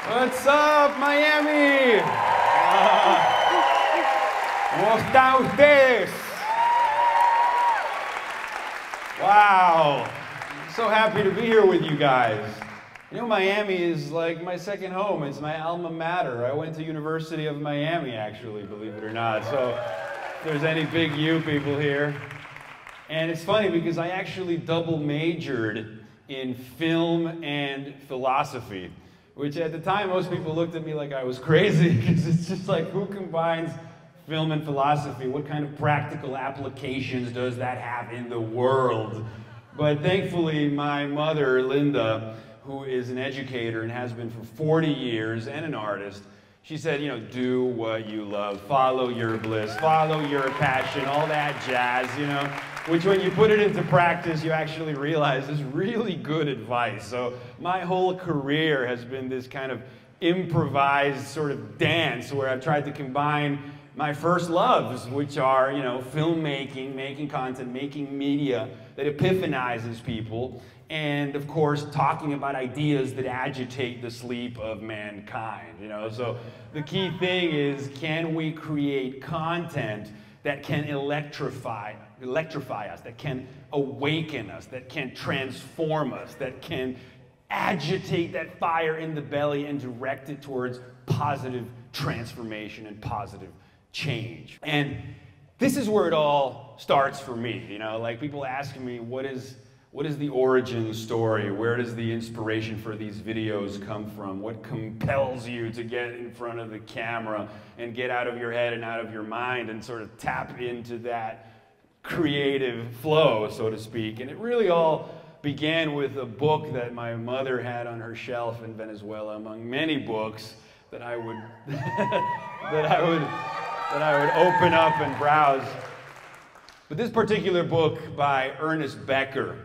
What's up, Miami? ¿Cómo están ustedes? Wow, I'm so happy to be here with you guys. You know, Miami is like my second home. It's my alma mater. I went to University of Miami, actually, believe it or not. So if there's any big U people here. And it's funny because I actually double majored in film and philosophy, which at the time most people looked at me like I was crazy because it's just like, who combines film and philosophy? What kind of practical applications does that have in the world? But thankfully, my mother, Linda, who is an educator and has been for 40 years and an artist, she said, you know, do what you love, follow your bliss, follow your passion, all that jazz, you know, which when you put it into practice, you actually realize is really good advice. So my whole career has been this kind of improvised sort of dance where I've tried to combine my first loves, which are, you know, filmmaking, making content, making media that epiphanizes people, and of course talking about ideas that agitate the sleep of mankind, you know. So the key thing is, can we create content that can electrify us, that can awaken us, that can transform us, that can agitate that fire in the belly and direct it towards positive transformation and positive change. And this is where it all starts for me, you know, like people ask me, what is the origin story? Where does the inspiration for these videos come from? What compels you to get in front of the camera and get out of your head and out of your mind and sort of tap into that creative flow, so to speak? And it really all began with a book that my mother had on her shelf in Venezuela, among many books that I would that I would open up and browse. But this particular book by Ernest Becker,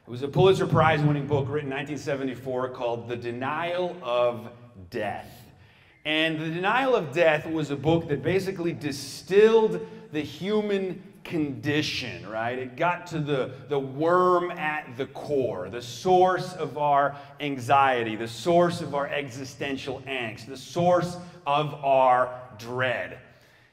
it was a Pulitzer Prize-winning book written in 1974 called The Denial of Death. And The Denial of Death was a book that basically distilled the human condition, right? It got to the worm at the core, the source of our anxiety, the source of our existential angst, the source of our dread.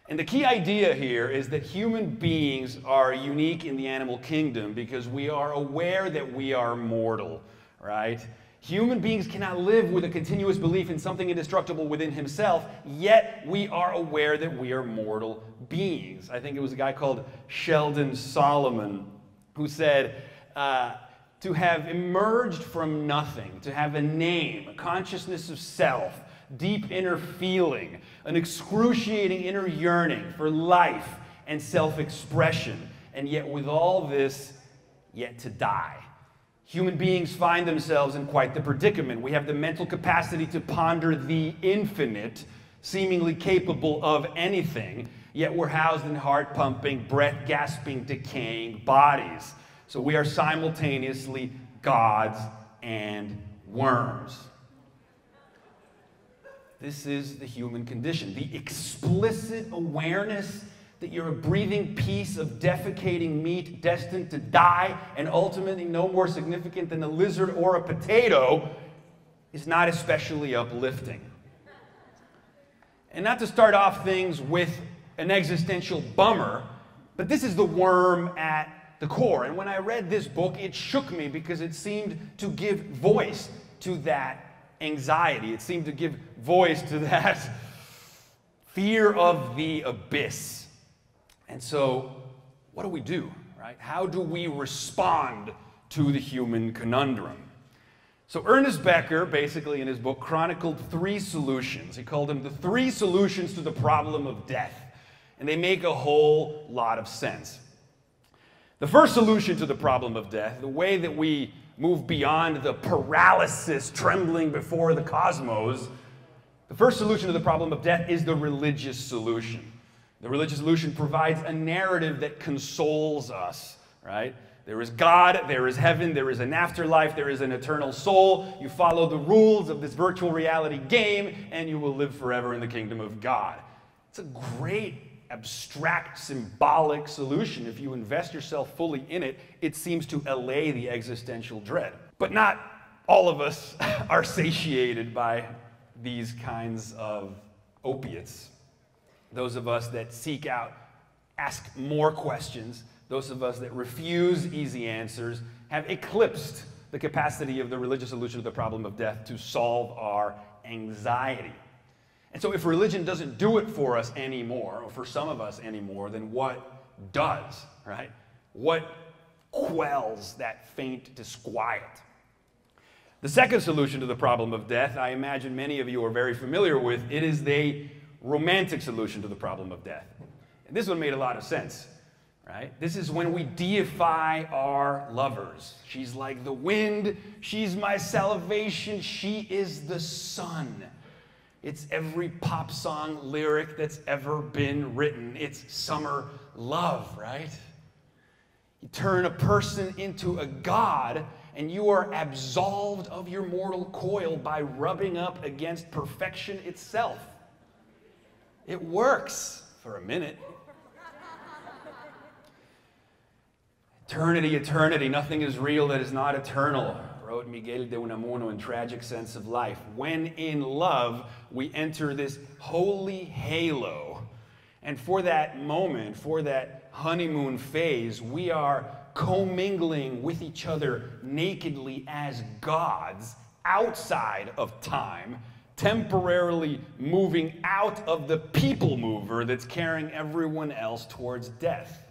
And the key idea here is that human beings are unique in the animal kingdom because we are aware that we are mortal, right? Human beings cannot live with a continuous belief in something indestructible within himself, yet we are aware that we are mortal beings. I think it was a guy called Sheldon Solomon who said, to have emerged from nothing, to have a name, a consciousness of self, deep inner feeling, an excruciating inner yearning for life and self-expression, and yet with all this, yet to die. Human beings find themselves in quite the predicament. We have the mental capacity to ponder the infinite, seemingly capable of anything, yet we're housed in heart-pumping, breath-gasping, decaying bodies. So we are simultaneously gods and worms. This is the human condition, the explicit awareness that you're a breathing piece of defecating meat destined to die and ultimately no more significant than a lizard or a potato is not especially uplifting. And not to start off things with an existential bummer, but this is the worm at the core. And when I read this book, it shook me because it seemed to give voice to that anxiety. It seemed to give voice to that fear of the abyss. And so, what do we do, right? How do we respond to the human conundrum? So Ernest Becker, basically in his book, chronicled 3 solutions. He called them the 3 solutions to the problem of death. And they make a whole lot of sense. The first solution to the problem of death, the way that we move beyond the paralysis trembling before the cosmos, the first solution to the problem of death is the religious solution. The religious solution provides a narrative that consoles us, right? There is God, there is heaven, there is an afterlife, there is an eternal soul. You follow the rules of this virtual reality game, and you will live forever in the kingdom of God. It's a great, abstract, symbolic solution. If you invest yourself fully in it, it seems to allay the existential dread. But not all of us are satiated by these kinds of opiates. Those of us that seek out, ask more questions, those of us that refuse easy answers, have eclipsed the capacity of the religious solution to the problem of death to solve our anxiety. And so if religion doesn't do it for us anymore, or for some of us anymore, then what does, right? What quells that faint disquiet? The second solution to the problem of death, I imagine many of you are very familiar with. It is the romantic solution to the problem of death. And this one made a lot of sense, right? This is when we deify our lovers. She's like the wind. She's my salvation. She is the sun. It's every pop song lyric that's ever been written. It's summer love, right? You turn a person into a god, and you are absolved of your mortal coil by rubbing up against perfection itself. It works for a minute. Eternity, eternity, nothing is real that is not eternal, wrote Miguel de Unamuno in Tragic Sense of Life. When in love, we enter this holy halo. And for that moment, for that honeymoon phase, we are commingling with each other nakedly as gods outside of time, temporarily moving out of the people mover that's carrying everyone else towards death.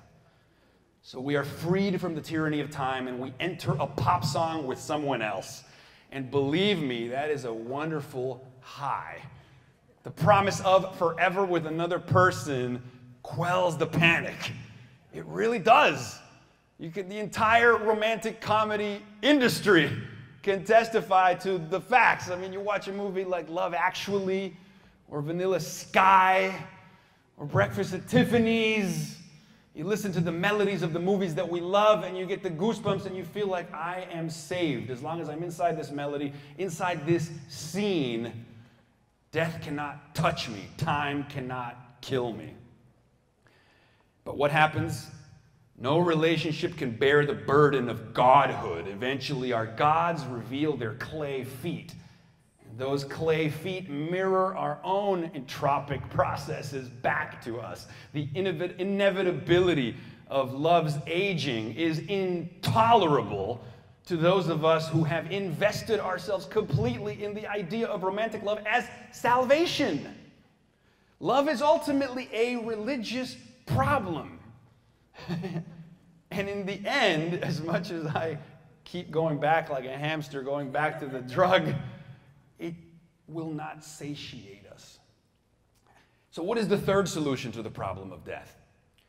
So we are freed from the tyranny of time and we enter a pop song with someone else. And believe me, that is a wonderful high. The promise of forever with another person quells the panic. It really does. The entire romantic comedy industry can testify to the facts. I mean, you watch a movie like Love Actually, or Vanilla Sky, or Breakfast at Tiffany's. You listen to the melodies of the movies that we love, and you get the goosebumps, and you feel like I am saved. As long as I'm inside this melody, inside this scene, death cannot touch me. Time cannot kill me. But what happens? No relationship can bear the burden of godhood. Eventually, our gods reveal their clay feet. Those clay feet mirror our own entropic processes back to us. The inevitability of love's aging is intolerable to those of us who have invested ourselves completely in the idea of romantic love as salvation. Love is ultimately a religious problem. And in the end, as much as I keep going back like a hamster, going back to the drug, it will not satiate us. So what is the third solution to the problem of death?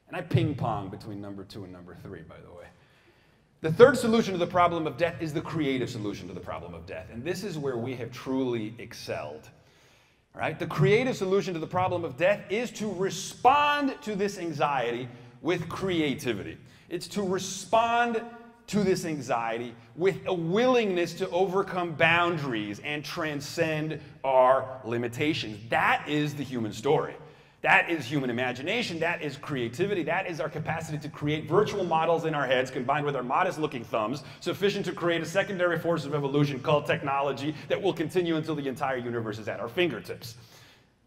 And I ping-pong between number 2 and number 3, by the way. The third solution to the problem of death is the creative solution to the problem of death. And this is where we have truly excelled. Right? The creative solution to the problem of death is to respond to this anxiety with creativity. It's to respond to this anxiety with a willingness to overcome boundaries and transcend our limitations. That is the human story. That is human imagination. That is creativity. That is our capacity to create virtual models in our heads combined with our modest-looking thumbs, sufficient to create a secondary force of evolution called technology that will continue until the entire universe is at our fingertips.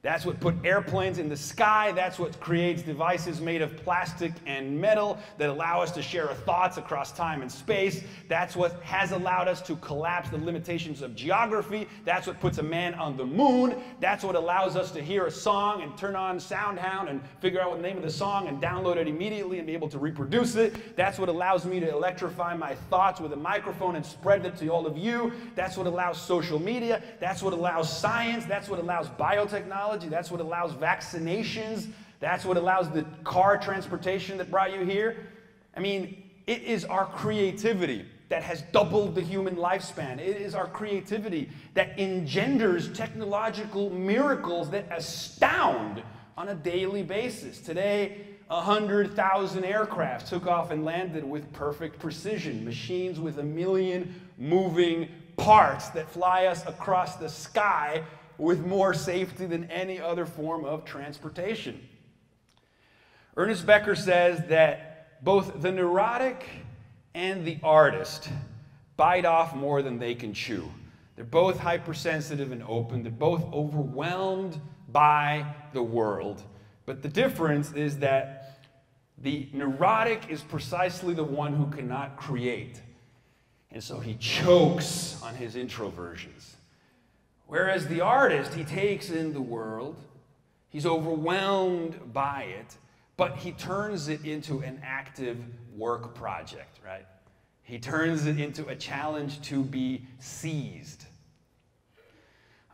That's what put airplanes in the sky. That's what creates devices made of plastic and metal that allow us to share our thoughts across time and space. That's what has allowed us to collapse the limitations of geography. That's what puts a man on the moon. That's what allows us to hear a song and turn on SoundHound and figure out what the name of the song and download it immediately and be able to reproduce it. That's what allows me to electrify my thoughts with a microphone and spread it to all of you. That's what allows social media. That's what allows science. That's what allows biotechnology. That's what allows vaccinations. That's what allows the car transportation that brought you here. I mean, it is our creativity that has doubled the human lifespan. It is our creativity that engenders technological miracles that astound on a daily basis. Today, 100,000 aircraft took off and landed with perfect precision. Machines with 1 million moving parts that fly us across the sky with more safety than any other form of transportation. Ernest Becker says that both the neurotic and the artist bite off more than they can chew. They're both hypersensitive and open. They're both overwhelmed by the world. But the difference is that the neurotic is precisely the one who cannot create. And so he chokes on his introversions. Whereas the artist, he takes in the world, he's overwhelmed by it, but he turns it into an active work project, right? He turns it into a challenge to be seized.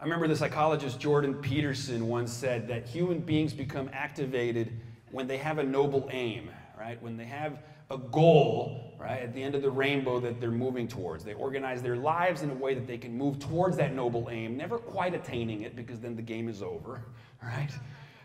I remember the psychologist Jordan Peterson once said that human beings become activated when they have a noble aim, right? When they have a goal, right, at the end of the rainbow that they're moving towards. They organize their lives in a way that they can move towards that noble aim, never quite attaining it because then the game is over, right?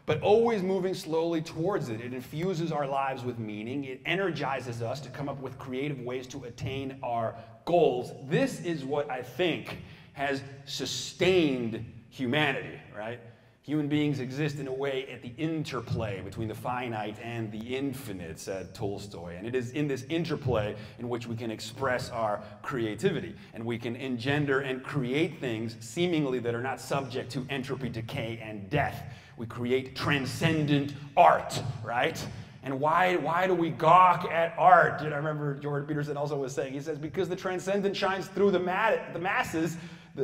But always moving slowly towards it. It infuses our lives with meaning. It energizes us to come up with creative ways to attain our goals. This is what I think has sustained humanity, right? Human beings exist in a way at the interplay between the finite and the infinite, said Tolstoy. And it is in this interplay in which we can express our creativity. And we can engender and create things seemingly that are not subject to entropy, decay, and death. We create transcendent art, right? And why do we gawk at art? And I remember Jordan Peterson also was saying, he says, because the transcendent shines through the masses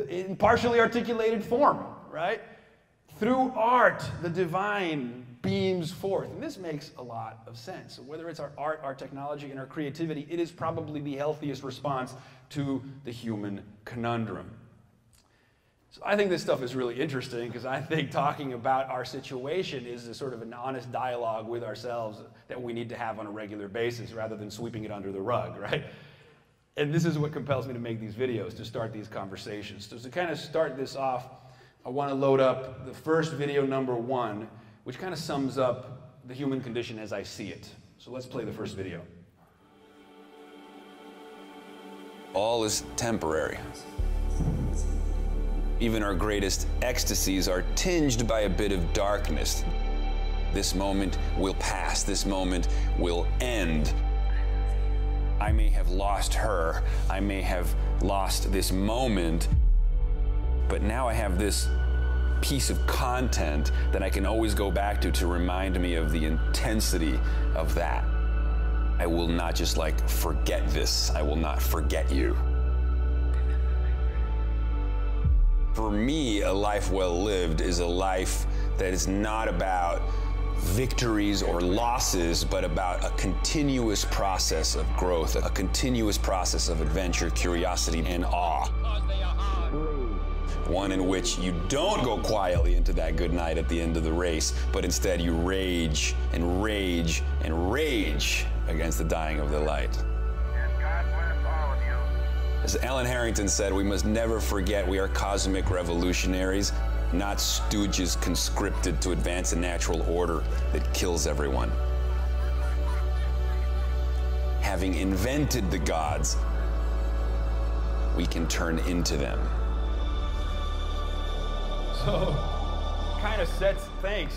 in partially articulated form, right? Through art, the divine beams forth. And this makes a lot of sense. So whether it's our art, our technology, and our creativity, it is probably the healthiest response to the human conundrum. So I think this stuff is really interesting because I think talking about our situation is a sort of an honest dialogue with ourselves that we need to have on a regular basis rather than sweeping it under the rug, right? And this is what compels me to make these videos, to start these conversations. So to kind of start this off, I want to load up the first video, number 1, which kind of sums up the human condition as I see it. So let's play the first video. All is temporary. Even our greatest ecstasies are tinged by a bit of darkness. This moment will pass. This moment will end. I may have lost her. I may have lost this moment. But now I have this piece of content that I can always go back to remind me of the intensity of that. I will not just like forget this. I will not forget you. For me, a life well lived is a life that is not about victories or losses, but about a continuous process of growth, a continuous process of adventure, curiosity, and awe. One in which you don't go quietly into that good night at the end of the race, but instead you rage and rage and rage against the dying of the light. As Ellen Harrington said, we must never forget we are cosmic revolutionaries, not stooges conscripted to advance a natural order that kills everyone. Having invented the gods, we can turn into them. So, thanks.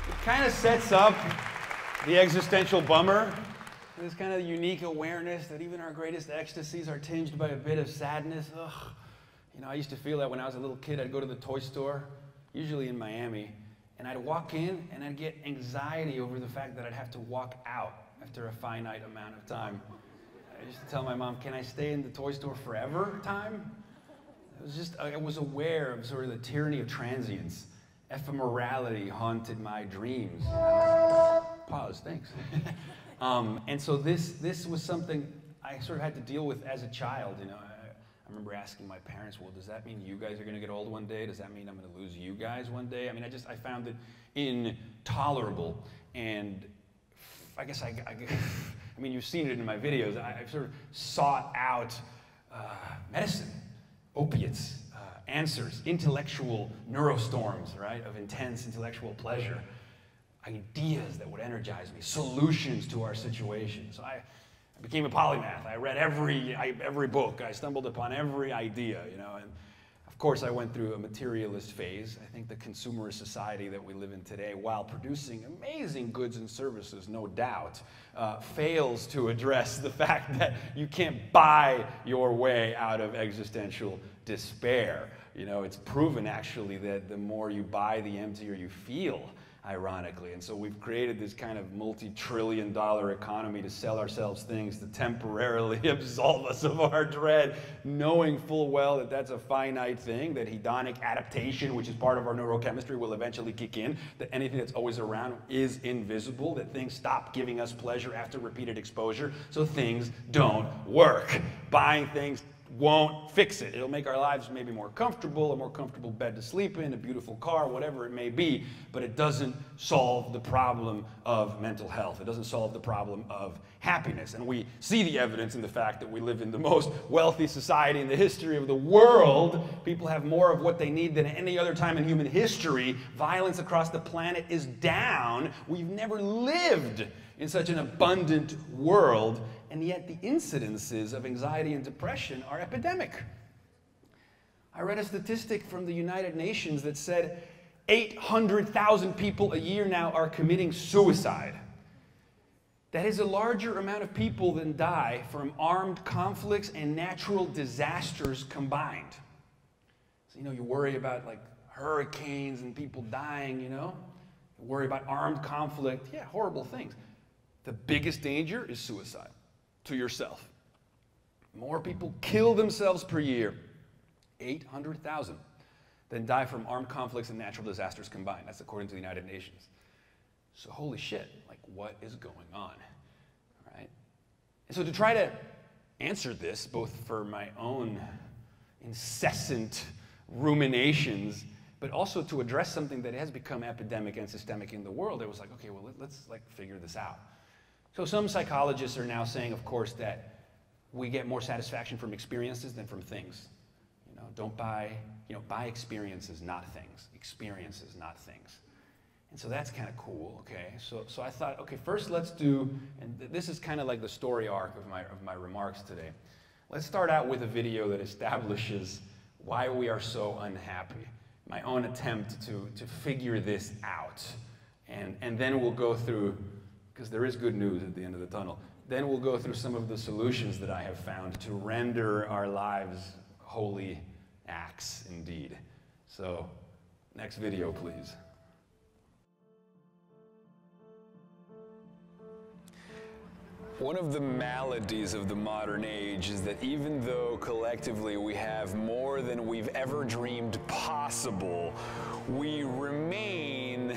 It kind of sets up the existential bummer. This kind of unique awareness that even our greatest ecstasies are tinged by a bit of sadness. Ugh. You know, I used to feel that when I was a little kid. I'd go to the toy store, usually in Miami, and I'd walk in and I'd get anxiety over the fact that I'd have to walk out after a finite amount of time. I used to tell my mom, can I stay in the toy store forever time? I was aware of sort of the tyranny of transience. Ephemerality haunted my dreams. Pause, thanks. And so this was something I sort of had to deal with as a child. You know, I remember asking my parents, well, does that mean you guys are going to get old one day? Does that mean I'm going to lose you guys one day? I mean, I found it intolerable. And I guess I mean, you've seen it in my videos. I sort of sought out medicine, opiates, answers, intellectual neurostorms, right, of intense intellectual pleasure. Ideas that would energize me, solutions to our situation. So I became a polymath. I read every book. I stumbled upon every idea, you know. And of course, I went through a materialist phase. I think the consumerist society that we live in today, while producing amazing goods and services, no doubt, fails to address the fact that you can't buy your way out of existential despair. You know, it's proven actually that the more you buy, the emptier you feel, ironically. And so we've created this kind of multi-trillion-dollar economy to sell ourselves things to temporarily absolve us of our dread, knowing full well that that's a finite thing, that hedonic adaptation, which is part of our neurochemistry, will eventually kick in, that anything that's always around is invisible, that things stop giving us pleasure after repeated exposure, so things don't work. Buying things won't fix it. It'll make our lives maybe more comfortable, a more comfortable bed to sleep in, a beautiful car, whatever it may be, but it doesn't solve the problem of mental health. It doesn't solve the problem of happiness. And we see the evidence in the fact that we live in the most wealthy society in the history of the world. People have more of what they need than any other time in human history. Violence across the planet is down. We've never lived in such an abundant world, and yet the incidences of anxiety and depression are epidemic. I read a statistic from the United Nations that said 800,000 people a year now are committing suicide. That is a larger amount of people than die from armed conflicts and natural disasters combined. So, you know, you worry about like hurricanes and people dying, you know? You worry about armed conflict. Yeah, horrible things. The biggest danger is suicide to yourself. More people kill themselves per year, 800,000, than die from armed conflicts and natural disasters combined. That's according to the United Nations. So holy shit, like what is going on, all right? And so to try to answer this, both for my own incessant ruminations, but also to address something that has become epidemic and systemic in the world, it was like, okay, well, let's like figure this out. So some psychologists are now saying, of course, that we get more satisfaction from experiences than from things. You know, don't buy, you know, buy experiences, not things. Experiences, not things. And so that's kind of cool, okay? So I thought, okay, first let's do, and this is kind of like the story arc of my remarks today. Let's start out with a video that establishes why we are so unhappy. My own attempt to figure this out. And then we'll go through, because there is good news at the end of the tunnel, then we'll go through some of the solutions that I have found to render our lives holy acts indeed. So, next video, please. One of the maladies of the modern age is that even though collectively we have more than we've ever dreamed possible, we remain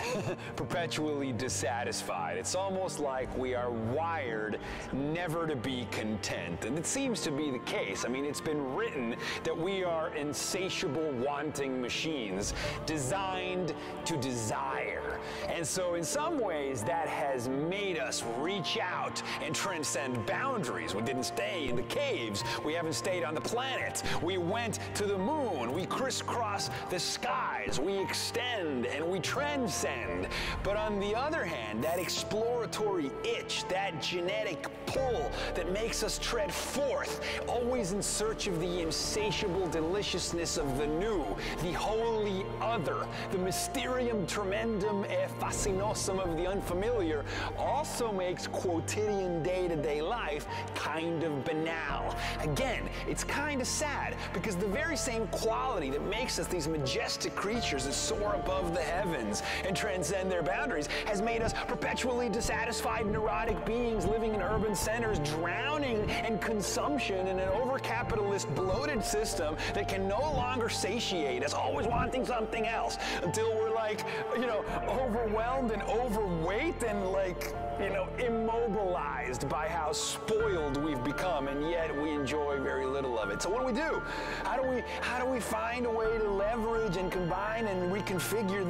perpetually dissatisfied. It's almost like we are wired never to be content. And it seems to be the case. I mean, it's been written that we are insatiable wanting machines designed to desire. And so in some ways that has made us reach out and transcend boundaries. We didn't stay in the caves. We haven't stayed on the planet. We went to the moon. We crisscross the skies. We extend and we transcend. But on the other hand, that exploratory itch, that genetic pull that makes us tread forth, always in search of the insatiable deliciousness of the new, the wholly other, the mysterium tremendum e fascinosum of the unfamiliar, also makes quotidian day-to-day life kind of banal. Again, it's kind of sad because the very same quality that makes us these majestic creatures that soar above the heavens and transcend their boundaries has made us perpetually dissatisfied neurotic beings living in urban centers, drowning in consumption in an over-capitalist bloated system that can no longer satiate us, always wanting something else until we're like, you know, overwhelmed and overweight and like, you know, immobilized by how spoiled we've become, and yet we enjoy very little of it. So what do? How do we find a way to leverage and combine and reconfigure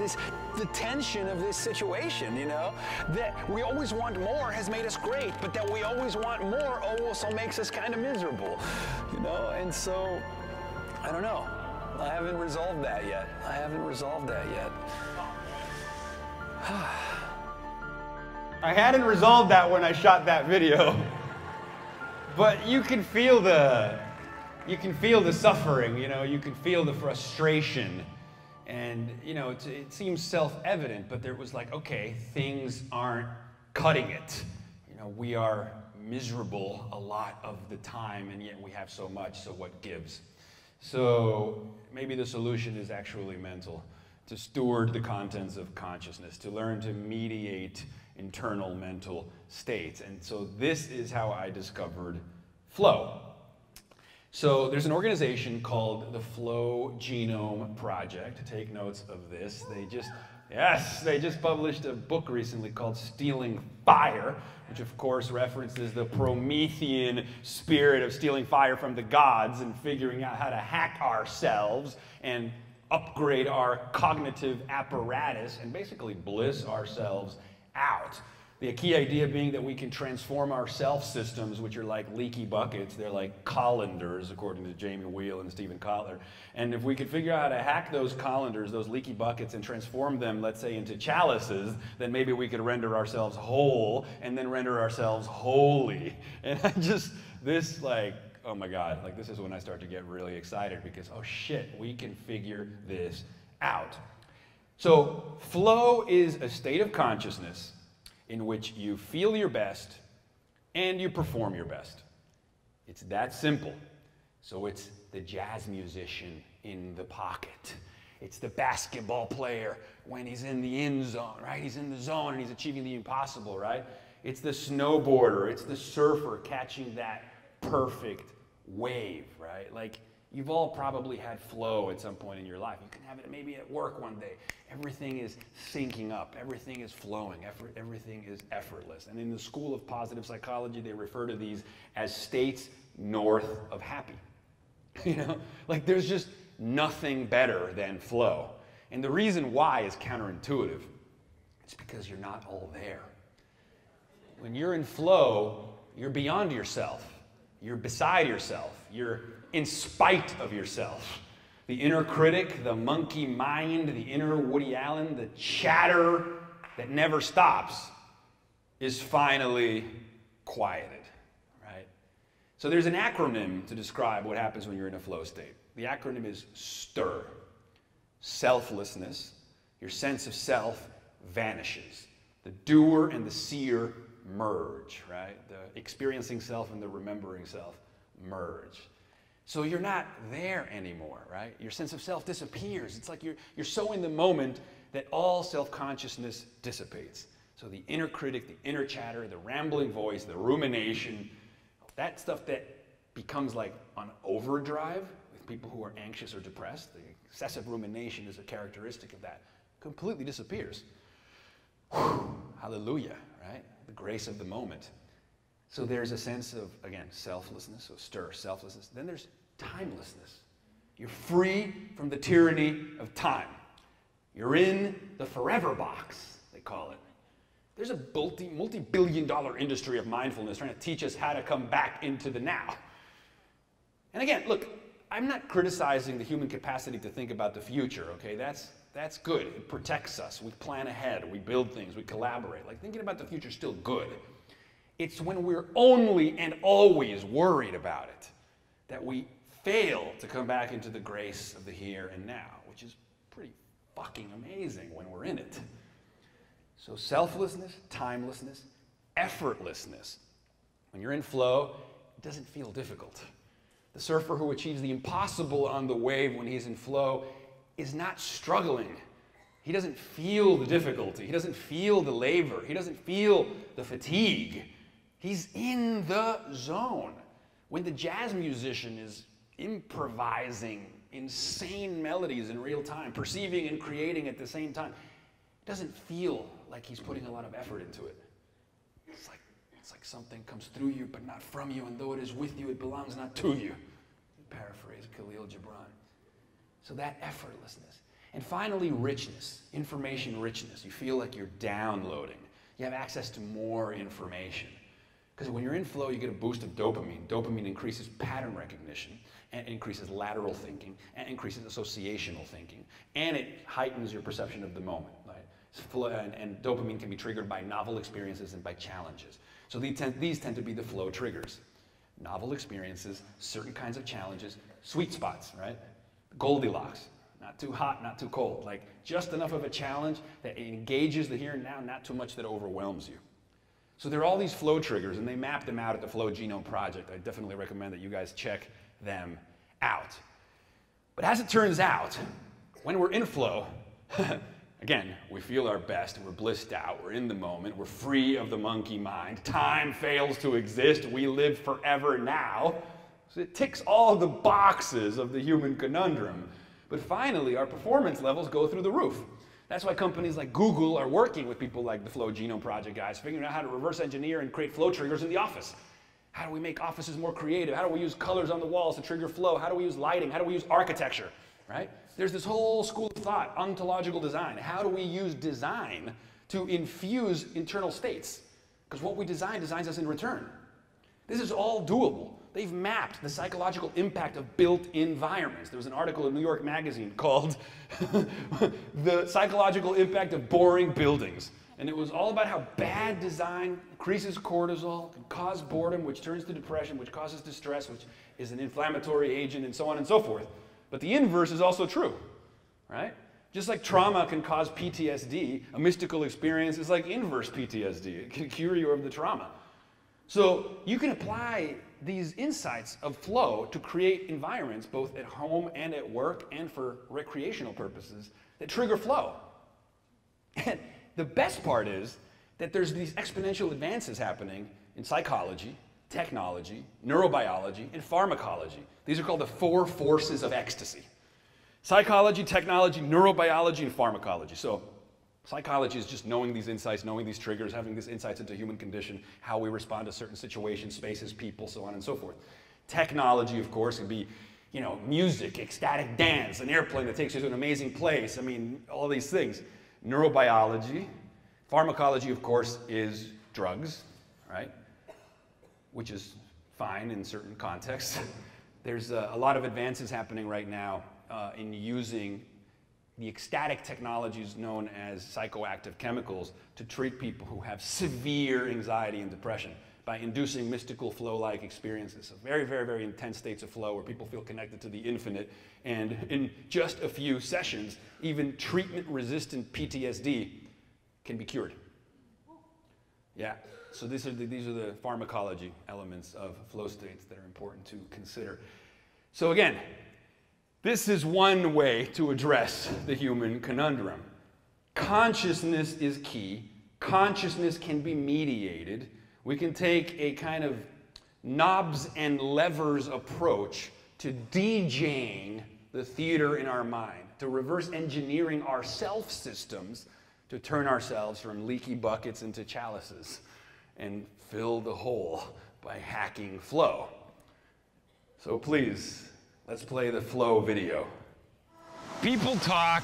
the tension of this situation, you know? That we always want more has made us great, but that we always want more also makes us kind of miserable, you know? And so, I don't know. I haven't resolved that yet. I hadn't resolved that when I shot that video, but you can feel the you can feel the suffering, you can feel the frustration. And, it seems self-evident, but there was like, okay, things aren't cutting it. We are miserable a lot of the time, and yet we have so much, so what gives? So maybe the solution is actually mental, to steward the contents of consciousness, to learn to mediate internal mental states. And so this is how I discovered flow. So there's an organization called the Flow Genome Project. Take notes of this. They just published a book recently called Stealing Fire, which of course references the Promethean spirit of stealing fire from the gods and figuring out how to hack ourselves and upgrade our cognitive apparatus and basically bliss ourselves out. The key idea being that we can transform our self-systems, which are like leaky buckets. They're like colanders, according to Jamie Wheal and Stephen Kotler. And if we could figure out how to hack those colanders, those leaky buckets, and transform them, let's say, into chalices, then maybe we could render ourselves whole and then render ourselves holy. And oh my God, this is when I start to get really excited because, oh shit, we can figure this out. So flow is a state of consciousness in which you feel your best and you perform your best. It's that simple. So it's the jazz musician in the pocket. It's the basketball player when he's in the end zone, right? He's in the zone and he's achieving the impossible, right? It's the snowboarder. It's the surfer catching that perfect wave, right? You've all probably had flow at some point in your life. You can have it maybe at work one day. Everything is syncing up. Everything is flowing. Everything is effortless. And in the school of positive psychology, they refer to these as states north of happy. There's just nothing better than flow. And the reason why is counterintuitive. It's because you're not all there. When you're in flow, you're beyond yourself. You're beside yourself. You're in spite of yourself. The inner critic, the monkey mind, the inner Woody Allen, the chatter that never stops is finally quieted, right? So there's an acronym to describe what happens when you're in a flow state. The acronym is STIR. Selflessness, your sense of self vanishes. The doer and the seer merge, right? The experiencing self and the remembering self merge. So you're not there anymore, right? Your sense of self disappears. It's like you're so in the moment that all self-consciousness dissipates. So the inner critic, the inner chatter, the rambling voice, the rumination, that stuff that becomes like on overdrive with people who are anxious or depressed, the excessive rumination is a characteristic of that, completely disappears. Whew, hallelujah, right? The grace of the moment. So there's a sense of, again, selflessness, so stir, selflessness. Then there's timelessness. You're free from the tyranny of time. You're in the forever box, they call it. There's a multi-billion-dollar industry of mindfulness trying to teach us how to come back into the now. And again, look, I'm not criticizing the human capacity to think about the future, okay? That's good. It protects us. We plan ahead. We build things. We collaborate. Thinking about the future is still good. It's when we're only and always worried about it that we fail to come back into the grace of the here and now, which is pretty fucking amazing when we're in it. So selflessness, timelessness, effortlessness. When you're in flow, it doesn't feel difficult. The surfer who achieves the impossible on the wave when he's in flow is not struggling. He doesn't feel the difficulty. He doesn't feel the labor. He doesn't feel the fatigue. He's in the zone. When the jazz musician is improvising insane melodies in real time, perceiving and creating at the same time, it doesn't feel like he's putting a lot of effort into it. It's like something comes through you but not from you, and though it is with you, it belongs not to you. Paraphrase Khalil Gibran. So that effortlessness. And finally, richness, information richness. You feel like you're downloading. You have access to more information. Because when you're in flow, you get a boost of dopamine. Dopamine increases pattern recognition, and increases lateral thinking, and increases associational thinking. And it heightens your perception of the moment. Right? And dopamine can be triggered by novel experiences and by challenges. So these tend to be the flow triggers. novel experiences, certain kinds of challenges, sweet spots, right? Goldilocks, not too hot, not too cold, like just enough of a challenge that engages the here and now, not too much that overwhelms you. So there are all these flow triggers, and they map them out at the Flow Genome Project. I definitely recommend that you guys check them out. But as it turns out, when we're in flow, again, we feel our best, we're blissed out, we're in the moment, we're free of the monkey mind, time fails to exist, we live forever now. So it ticks all the boxes of the human conundrum. But finally, our performance levels go through the roof. That's why companies like Google are working with people like the Flow Genome Project guys, figuring out how to reverse engineer and create flow triggers in the office. How do we make offices more creative? How do we use colors on the walls to trigger flow? How do we use lighting? How do we use architecture, right? There's this whole school of thought, ontological design. How do we use design to infuse internal states? Because what we design designs us in return. This is all doable. They've mapped the psychological impact of built environments. There was an article in New York Magazine called The Psychological Impact of Boring Buildings. And it was all about how bad design increases cortisol, can cause boredom, which turns to depression, which causes distress, which is an inflammatory agent, and so on and so forth. But the inverse is also true, right? Just like trauma can cause PTSD, a mystical experience is like inverse PTSD. It can cure you of the trauma. So you can apply these insights of flow to create environments both at home and at work and for recreational purposes that trigger flow. And the best part is that there's these exponential advances happening in psychology, technology, neurobiology, and pharmacology. These are called the 4 forces of ecstasy. Psychology, technology, neurobiology, and pharmacology. So psychology is just knowing these insights, knowing these triggers, having these insights into human condition, how we respond to certain situations, spaces, people, so on and so forth. Technology, of course, can be, you know, music, ecstatic dance, an airplane that takes you to an amazing place. I mean, all these things. Neurobiology, pharmacology, of course, is drugs, right? Which is fine in certain contexts. There's a lot of advances happening right now in using the ecstatic technologies known as psychoactive chemicals to treat people who have severe anxiety and depression by inducing mystical flow-like experiences. So very, very, very intense states of flow where people feel connected to the infinite. And in just a few sessions, even treatment-resistant PTSD can be cured. Yeah, so these are the pharmacology elements of flow states that are important to consider. So again, this is one way to address the human conundrum. Consciousness is key. Consciousness can be mediated. We can take a kind of knobs and levers approach to DJing the theater in our mind, to reverse engineering our self systems to turn ourselves from leaky buckets into chalices and fill the hole by hacking flow. So please, let's play the flow video. People talk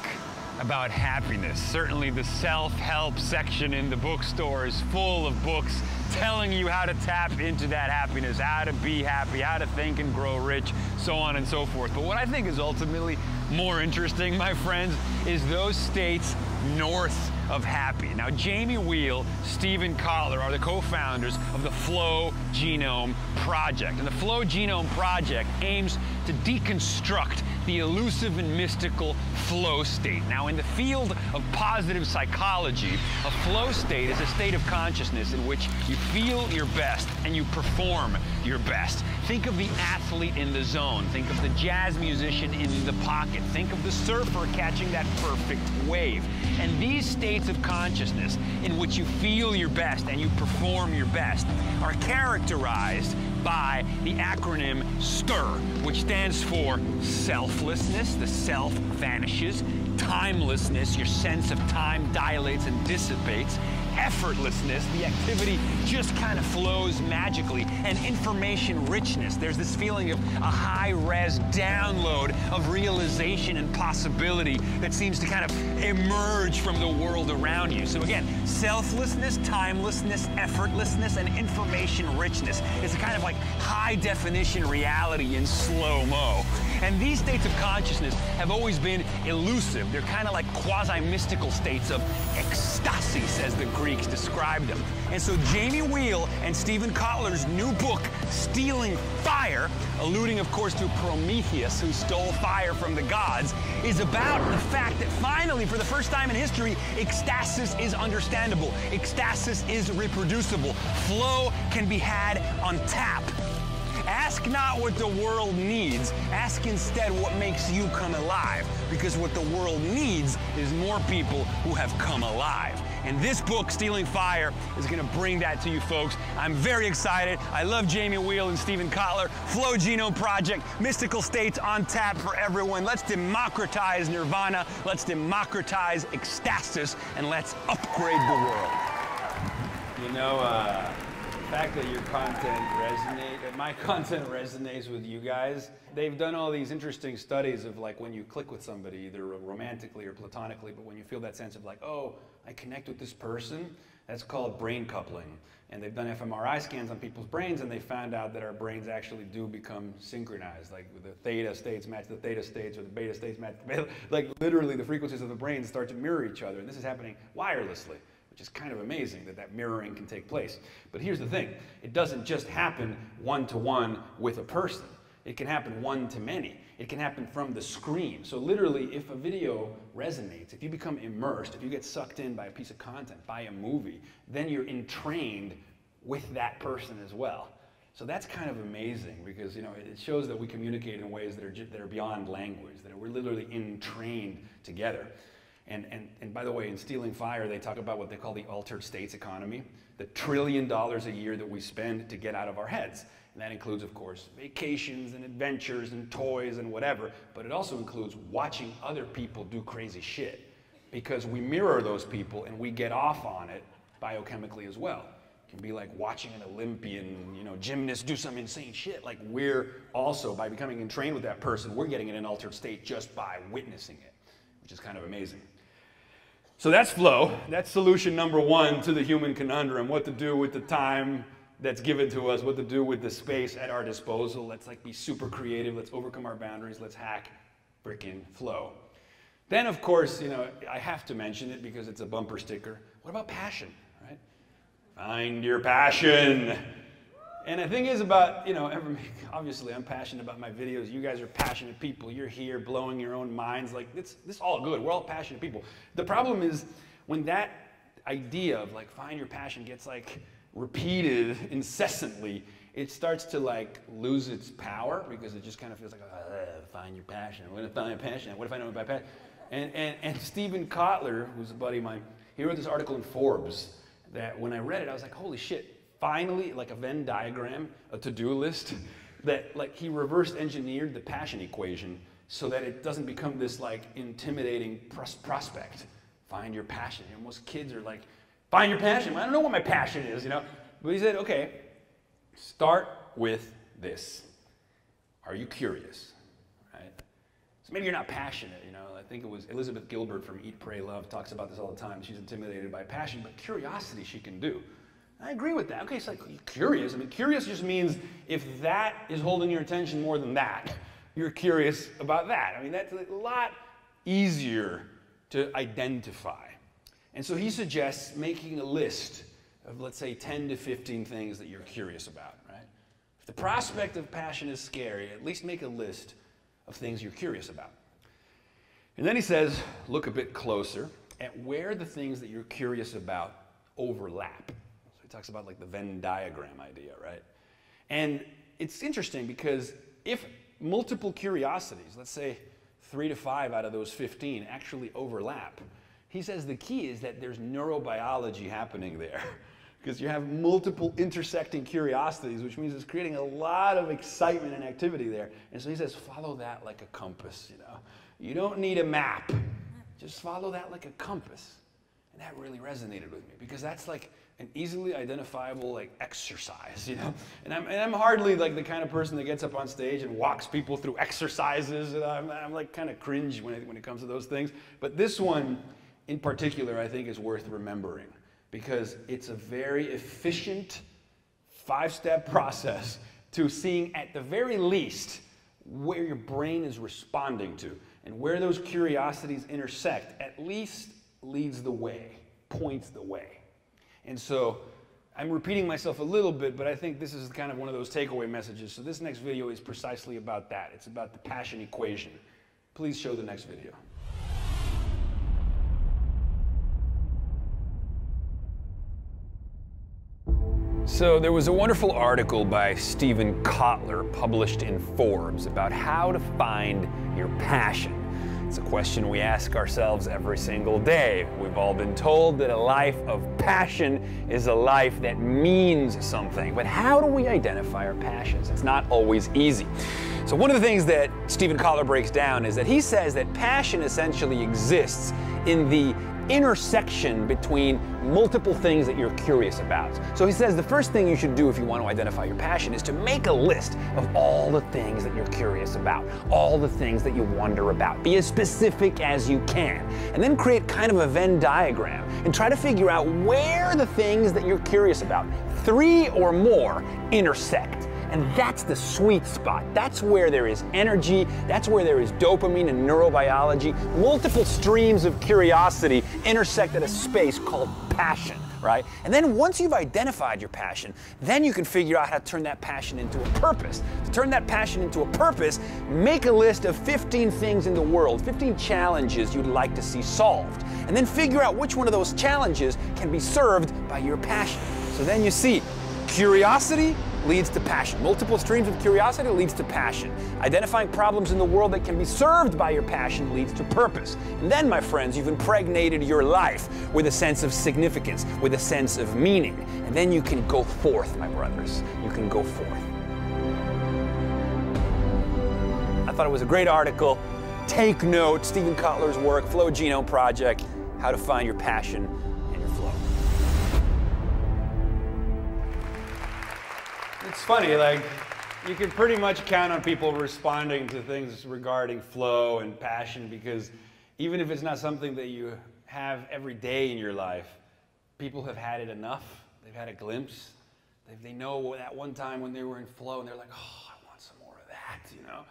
about happiness. Certainly the self-help section in the bookstore is full of books telling you how to tap into that happiness, how to be happy, how to think and grow rich, so on and so forth. But what I think is ultimately more interesting, my friends, is those states north of happy. Now, Jamie Wheal, Stephen Kotler are the co-founders of the Flow Genome Project. And the Flow Genome Project aims to deconstruct the elusive and mystical flow state. Now, in the field of positive psychology, a flow state is a state of consciousness in which you feel your best and you perform your best. Think of the athlete in the zone. Think of the jazz musician in the pocket. Think of the surfer catching that perfect wave. And these states of consciousness in which you feel your best and you perform your best are characterized by the acronym STIR, which stands for selflessness, the self vanishes; timelessness, your sense of time dilates and dissipates; effortlessness, the activity just kind of flows magically; and information richness. There's this feeling of a high-res download of realization and possibility that seems to kind of emerge from the world around you. So again, selflessness, timelessness, effortlessness, and information richness is a kind of like high-definition reality in slow-mo. And these states of consciousness have always been elusive. They're kind of like quasi-mystical states of ecstasis, as the Greeks described them. And so Jamie Wheal and Steven Kotler's new book, Stealing Fire, alluding of course to Prometheus, who stole fire from the gods, is about the fact that finally, for the first time in history, ecstasis is understandable. Ecstasis is reproducible. Flow can be had on tap. Ask not what the world needs, ask instead what makes you come alive, because what the world needs is more people who have come alive. And this book, Stealing Fire, is going to bring that to you folks. I'm very excited. I love Jamie Wheal and Steven Kotler. Flow Genome Project, mystical states on tap for everyone. Let's democratize nirvana, let's democratize ecstasis, and let's upgrade the world. You know, the fact that your content my content resonates with you guys. They've done all these interesting studies of like when you click with somebody, either romantically or platonically, but when you feel that sense of like, oh, I connect with this person, that's called brain coupling. And they've done fMRI scans on people's brains, and they found out that our brains actually do become synchronized. Like the theta states match the theta states, or the beta states match the beta. Like literally the frequencies of the brain start to mirror each other. And this is happening wirelessly, which is kind of amazing that that mirroring can take place. But here's the thing. It doesn't just happen one-to-one with a person. It can happen one-to-many. It can happen from the screen. So literally, if a video resonates, if you become immersed, if you get sucked in by a piece of content, by a movie, then you're entrained with that person as well. So that's kind of amazing, because you know it shows that we communicate in ways that are beyond language, that we're literally entrained together. And by the way, in Stealing Fire, they talk about what they call the altered states economy, the $1 trillion a year that we spend to get out of our heads. And that includes, of course, vacations and adventures and toys and whatever, but it also includes watching other people do crazy shit, because we mirror those people and we get off on it biochemically as well. It can be like watching an Olympian, you know, gymnast do some insane shit. Like we're also, by becoming entrained with that person, we're getting in an altered state just by witnessing it, which is kind of amazing. So that's flow. That's solution number one to the human conundrum, what to do with the time that's given to us, what to do with the space at our disposal. Let's like be super creative. Let's overcome our boundaries. Let's hack freaking flow. Then, of course, you know, I have to mention it because it's a bumper sticker. What about passion, right? Find your passion. And the thing is about, you know, obviously I'm passionate about my videos. You guys are passionate people. You're here blowing your own minds. Like, this is all good. We're all passionate people. The problem is when that idea of like find your passion gets like repeated incessantly, it starts to like lose its power, because it just kind of feels like, find your passion. What if I find my passion? What if I know my passion? And Steven Kotler, who's a buddy of mine, he wrote this article in Forbes that when I read it, I was like, holy shit. Finally, like a Venn diagram, a to-do list, that like he reverse engineered the passion equation so that it doesn't become this like intimidating prospect. Find your passion. You know, most kids are like, find your passion. I don't know what my passion is, you know. But he said, okay, start with this. Are you curious? Right? So maybe you're not passionate, you know. I think it was Elizabeth Gilbert from Eat, Pray, Love talks about this all the time. She's intimidated by passion, but curiosity she can do. I agree with that. Okay, it's like curious. I mean, curious just means if that is holding your attention more than that, you're curious about that. I mean, that's a lot easier to identify. And so he suggests making a list of, let's say, 10 to 15 things that you're curious about, right? If the prospect of passion is scary, at least make a list of things you're curious about. And then he says, look a bit closer at where the things that you're curious about overlap. He talks about like the Venn diagram idea, right? And it's interesting because if multiple curiosities, let's say 3 to 5 out of those 15 actually overlap, he says the key is that there's neurobiology happening there, because you have multiple intersecting curiosities, which means it's creating a lot of excitement and activity there. And so he says, follow that like a compass, you know. You don't need a map. Just follow that like a compass. And that really resonated with me, because that's like an easily identifiable like exercise, you know. And I'm hardly like the kind of person that gets up on stage and walks people through exercises. And I'm like kind of cringe when it comes to those things. But this one in particular, I think, is worth remembering, because it's a very efficient 5-step process to seeing at the very least where your brain is responding to. And where those curiosities intersect at least leads the way, points the way. And so I'm repeating myself a little bit, but I think this is kind of one of those takeaway messages. So this next video is precisely about that. It's about the passion equation. Please show the next video. So there was a wonderful article by Steven Kotler published in Forbes about how to find your passion. It's a question we ask ourselves every single day. We've all been told that a life of passion is a life that means something. But how do we identify our passions? It's not always easy. So one of the things that Steven Kotler breaks down is that he says that passion essentially exists in the intersection between multiple things that you're curious about. So he says the first thing you should do if you want to identify your passion is to make a list of all the things that you're curious about, all the things that you wonder about. Be as specific as you can, and then create kind of a Venn diagram and try to figure out where the things that you're curious about, 3 or more, intersect. And that's the sweet spot. That's where there is energy. That's where there is dopamine and neurobiology. Multiple streams of curiosity intersect at a space called passion, right? And then once you've identified your passion, then you can figure out how to turn that passion into a purpose. To turn that passion into a purpose, make a list of 15 things in the world, 15 challenges you'd like to see solved. And then figure out which one of those challenges can be served by your passion. So then you see, curiosity leads to passion. Multiple streams of curiosity leads to passion. Identifying problems in the world that can be served by your passion leads to purpose. And then, my friends, you've impregnated your life with a sense of significance, with a sense of meaning. And then you can go forth, my brothers. You can go forth. I thought it was a great article. Take note, Steven Kotler's work, Flow Genome Project, how to find your passion and your flow. It's funny, like, you can pretty much count on people responding to things regarding flow and passion, because even if it's not something that you have every day in your life, people have had it enough. They've had a glimpse. They know that one time when they were in flow and they're like, oh, I want some more of that, you know?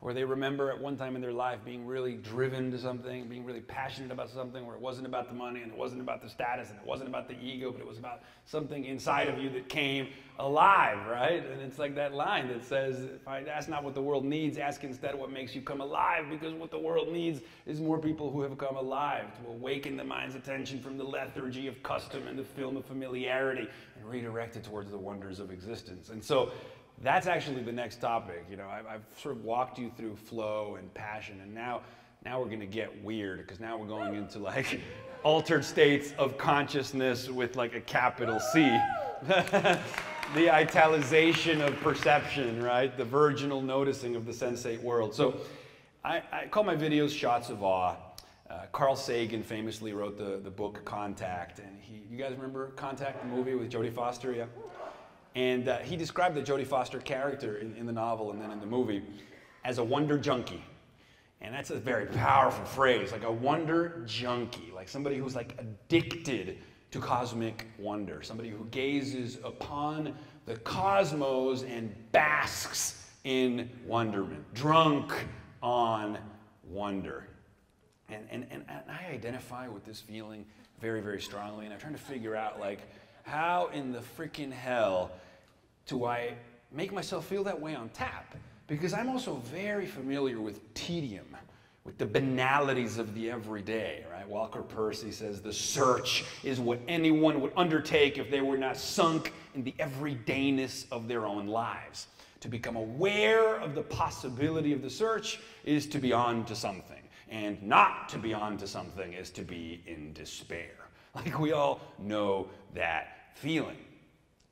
Or they remember at one time in their life being really driven to something, being really passionate about something, where it wasn't about the money and it wasn't about the status and it wasn't about the ego, but it was about something inside of you that came alive, right? And it's like that line that says, if I ask not what the world needs, ask instead what makes you come alive, because what the world needs is more people who have come alive, to awaken the mind's attention from the lethargy of custom and the film of familiarity and redirect it towards the wonders of existence. And so that's actually the next topic. You know, I've sort of walked you through flow and passion, and now we're going to get weird, because now we're going into like altered states of consciousness with like a capital C. The italicization of perception, right? The virginal noticing of the sensate world. So I call my videos shots of awe. Carl Sagan famously wrote the book Contact, and you guys remember Contact, the movie with Jodie Foster? Yeah. And he described the Jodie Foster character in the novel and then in the movie as a wonder junkie. And that's a very powerful phrase, like a wonder junkie, like somebody who's like addicted to cosmic wonder, somebody who gazes upon the cosmos and basks in wonderment, drunk on wonder. And I identify with this feeling very, very strongly, and I'm trying to figure out, like, how in the freaking hell do I make myself feel that way on tap? Because I'm also very familiar with tedium, with the banalities of the everyday, right? Walker Percy says the search is what anyone would undertake if they were not sunk in the everydayness of their own lives. To become aware of the possibility of the search is to be on to something, and not to be on to something is to be in despair. Like, we all know that feeling.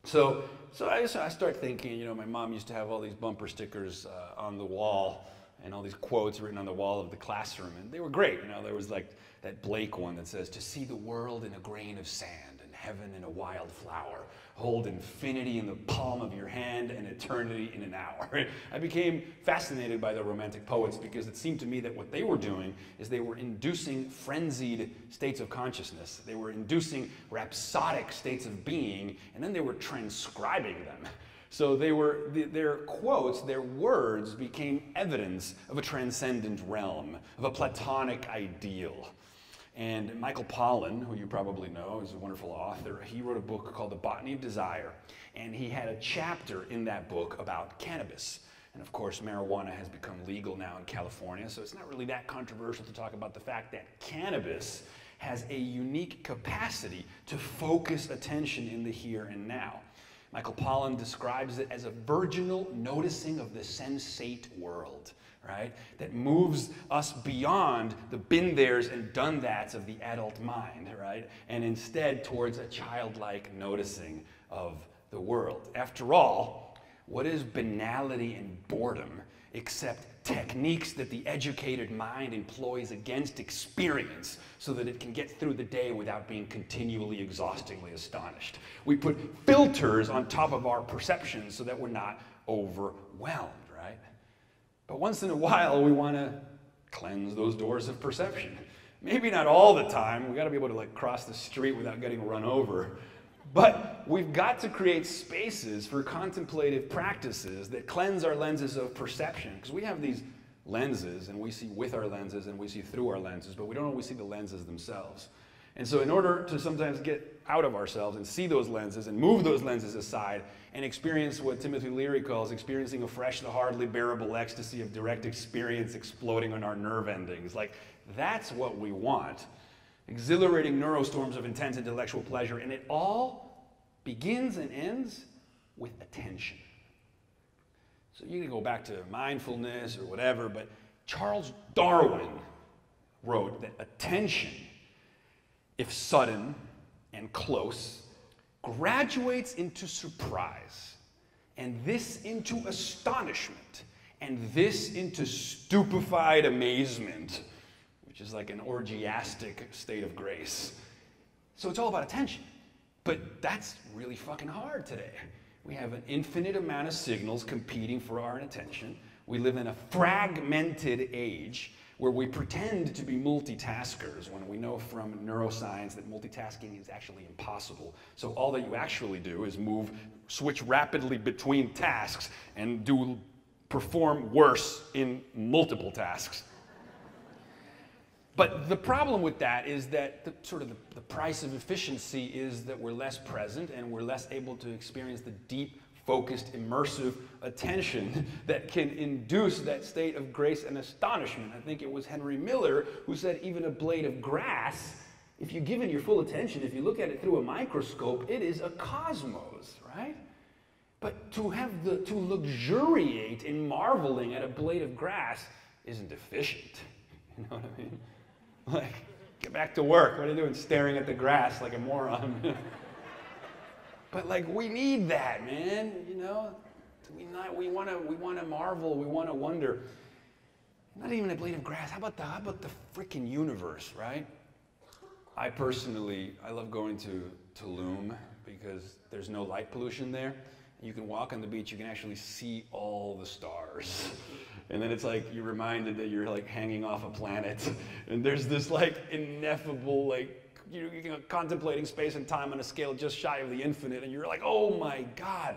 So I start thinking, you know, my mom used to have all these bumper stickers on the wall and all these quotes written on the wall of the classroom, and they were great. You know, there was like that Blake one that says, to see the world in a grain of sand and heaven in a wild flower, hold infinity in the palm of your hand and eternity in an hour. I became fascinated by the Romantic poets, because it seemed to me that what they were doing is they were inducing frenzied states of consciousness. They were inducing rhapsodic states of being, and then they were transcribing them. So their quotes, their words became evidence of a transcendent realm, of a Platonic ideal. And Michael Pollan, who you probably know, is a wonderful author, he wrote a book called The Botany of Desire, and he had a chapter in that book about cannabis. And of course, marijuana has become legal now in California, so it's not really that controversial to talk about the fact that cannabis has a unique capacity to focus attention in the here and now. Michael Pollan describes it as a virginal noticing of the sensate world, right? That moves us beyond the been-theres and done-thats of the adult mind, right? And instead towards a childlike noticing of the world. After all, what is banality and boredom except techniques that the educated mind employs against experience so that it can get through the day without being continually exhaustingly astonished? We put filters on top of our perceptions so that we're not overwhelmed, right? But once in a while, we want to cleanse those doors of perception. Maybe not all the time. We got to be able to like cross the street without getting run over. But we've got to create spaces for contemplative practices that cleanse our lenses of perception. Because we have these lenses, and we see with our lenses, and we see through our lenses, but we don't always see the lenses themselves. And so in order to sometimes get out of ourselves and see those lenses and move those lenses aside and experience what Timothy Leary calls experiencing afresh the hardly bearable ecstasy of direct experience exploding on our nerve endings. Like, that's what we want. Exhilarating neurostorms of intense intellectual pleasure, and it all begins and ends with attention. So you can go back to mindfulness or whatever, but Charles Darwin wrote that attention, if sudden and close, graduates into surprise, and this into astonishment, and this into stupefied amazement, which is like an orgiastic state of grace. So it's all about attention. But that's really fucking hard today. We have an infinite amount of signals competing for our attention. We live in a fragmented age where we pretend to be multitaskers when we know from neuroscience that multitasking is actually impossible. So all that you actually do is switch rapidly between tasks and perform worse in multiple tasks. But the problem with that is that the price of efficiency is that we're less present and we're less able to experience the deep, focused, immersive attention that can induce that state of grace and astonishment. I think it was Henry Miller who said even a blade of grass, if you give it your full attention, if you look at it through a microscope, it is a cosmos, right? But to luxuriate in marveling at a blade of grass isn't efficient. You know what I mean? Like, get back to work. What are you doing staring at the grass like a moron? But like, we need that, man, you know? We want to marvel, we want to wonder. Not even a blade of grass. How about the freaking universe, right? I love going to Tulum because there's no light pollution there. You can walk on the beach, you can actually see all the stars. And then it's like you're reminded that you're like hanging off a planet. And there's this like ineffable, like, you're contemplating space and time on a scale just shy of the infinite. And you're like, oh my God.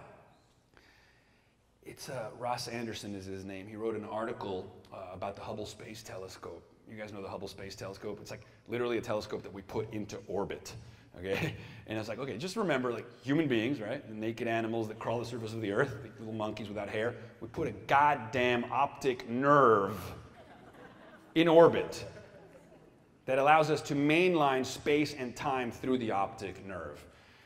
It's Ross Anderson is his name. He wrote an article about the Hubble Space Telescope. You guys know the Hubble Space Telescope? It's like literally a telescope that we put into orbit. Okay? And it's like, okay, just remember, like, human beings, right? The naked animals that crawl the surface of the earth, the little monkeys without hair. We put a goddamn optic nerve in orbit that allows us to mainline space and time through the optic nerve.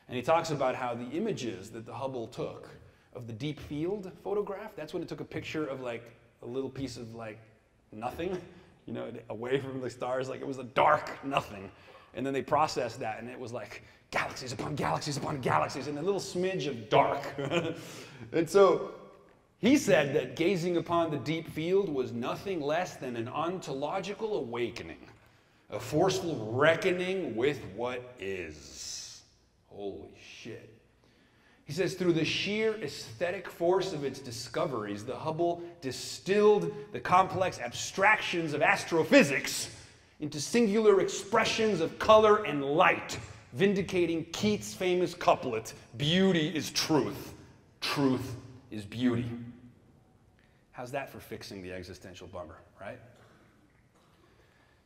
And he talks about how the images that the Hubble took of the deep field photograph, that's when it took a picture of, like, a little piece of, like, nothing, you know, away from the stars. Like, it was a dark nothing. And then they processed that, and it was like galaxies upon galaxies upon galaxies, and a little smidge of dark. And so he said that gazing upon the deep field was nothing less than an ontological awakening, a forceful reckoning with what is. Holy shit. He says, through the sheer aesthetic force of its discoveries, the Hubble distilled the complex abstractions of astrophysics into singular expressions of color and light, vindicating Keats' famous couplet, beauty is truth, truth is beauty. How's that for fixing the existential bummer, right?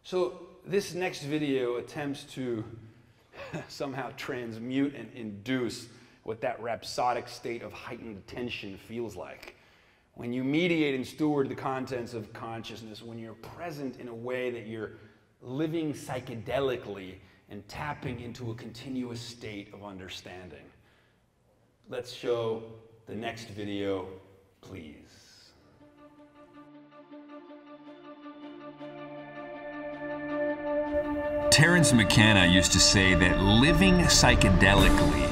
So this next video attempts to somehow transmute and induce what that rhapsodic state of heightened tension feels like. When you mediate and steward the contents of consciousness, when you're present in a way that you're living psychedelically and tapping into a continuous state of understanding. Let's show the next video, please. Terence McKenna used to say that living psychedelically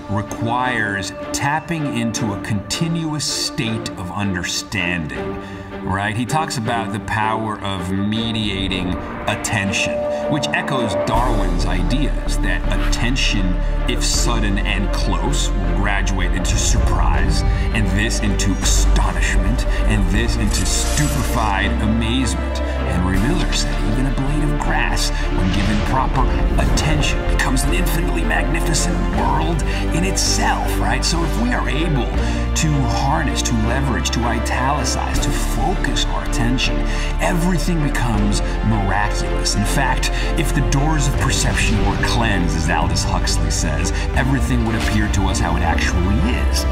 requires tapping into a continuous state of understanding, right? He talks about the power of mediating attention, which echoes Darwin's ideas that attention, if sudden and close, will graduate into surprise, and this into astonishment, and this into stupefied amazement. Henry Miller said even a blade of grass, when given proper attention, becomes an infinitely magnificent world in itself, right? So if we are able to harness, to leverage, to italicize, to focus our attention, everything becomes miraculous. In fact, if the doors of perception were cleansed, as Aldous Huxley says, everything would appear to us how it actually is.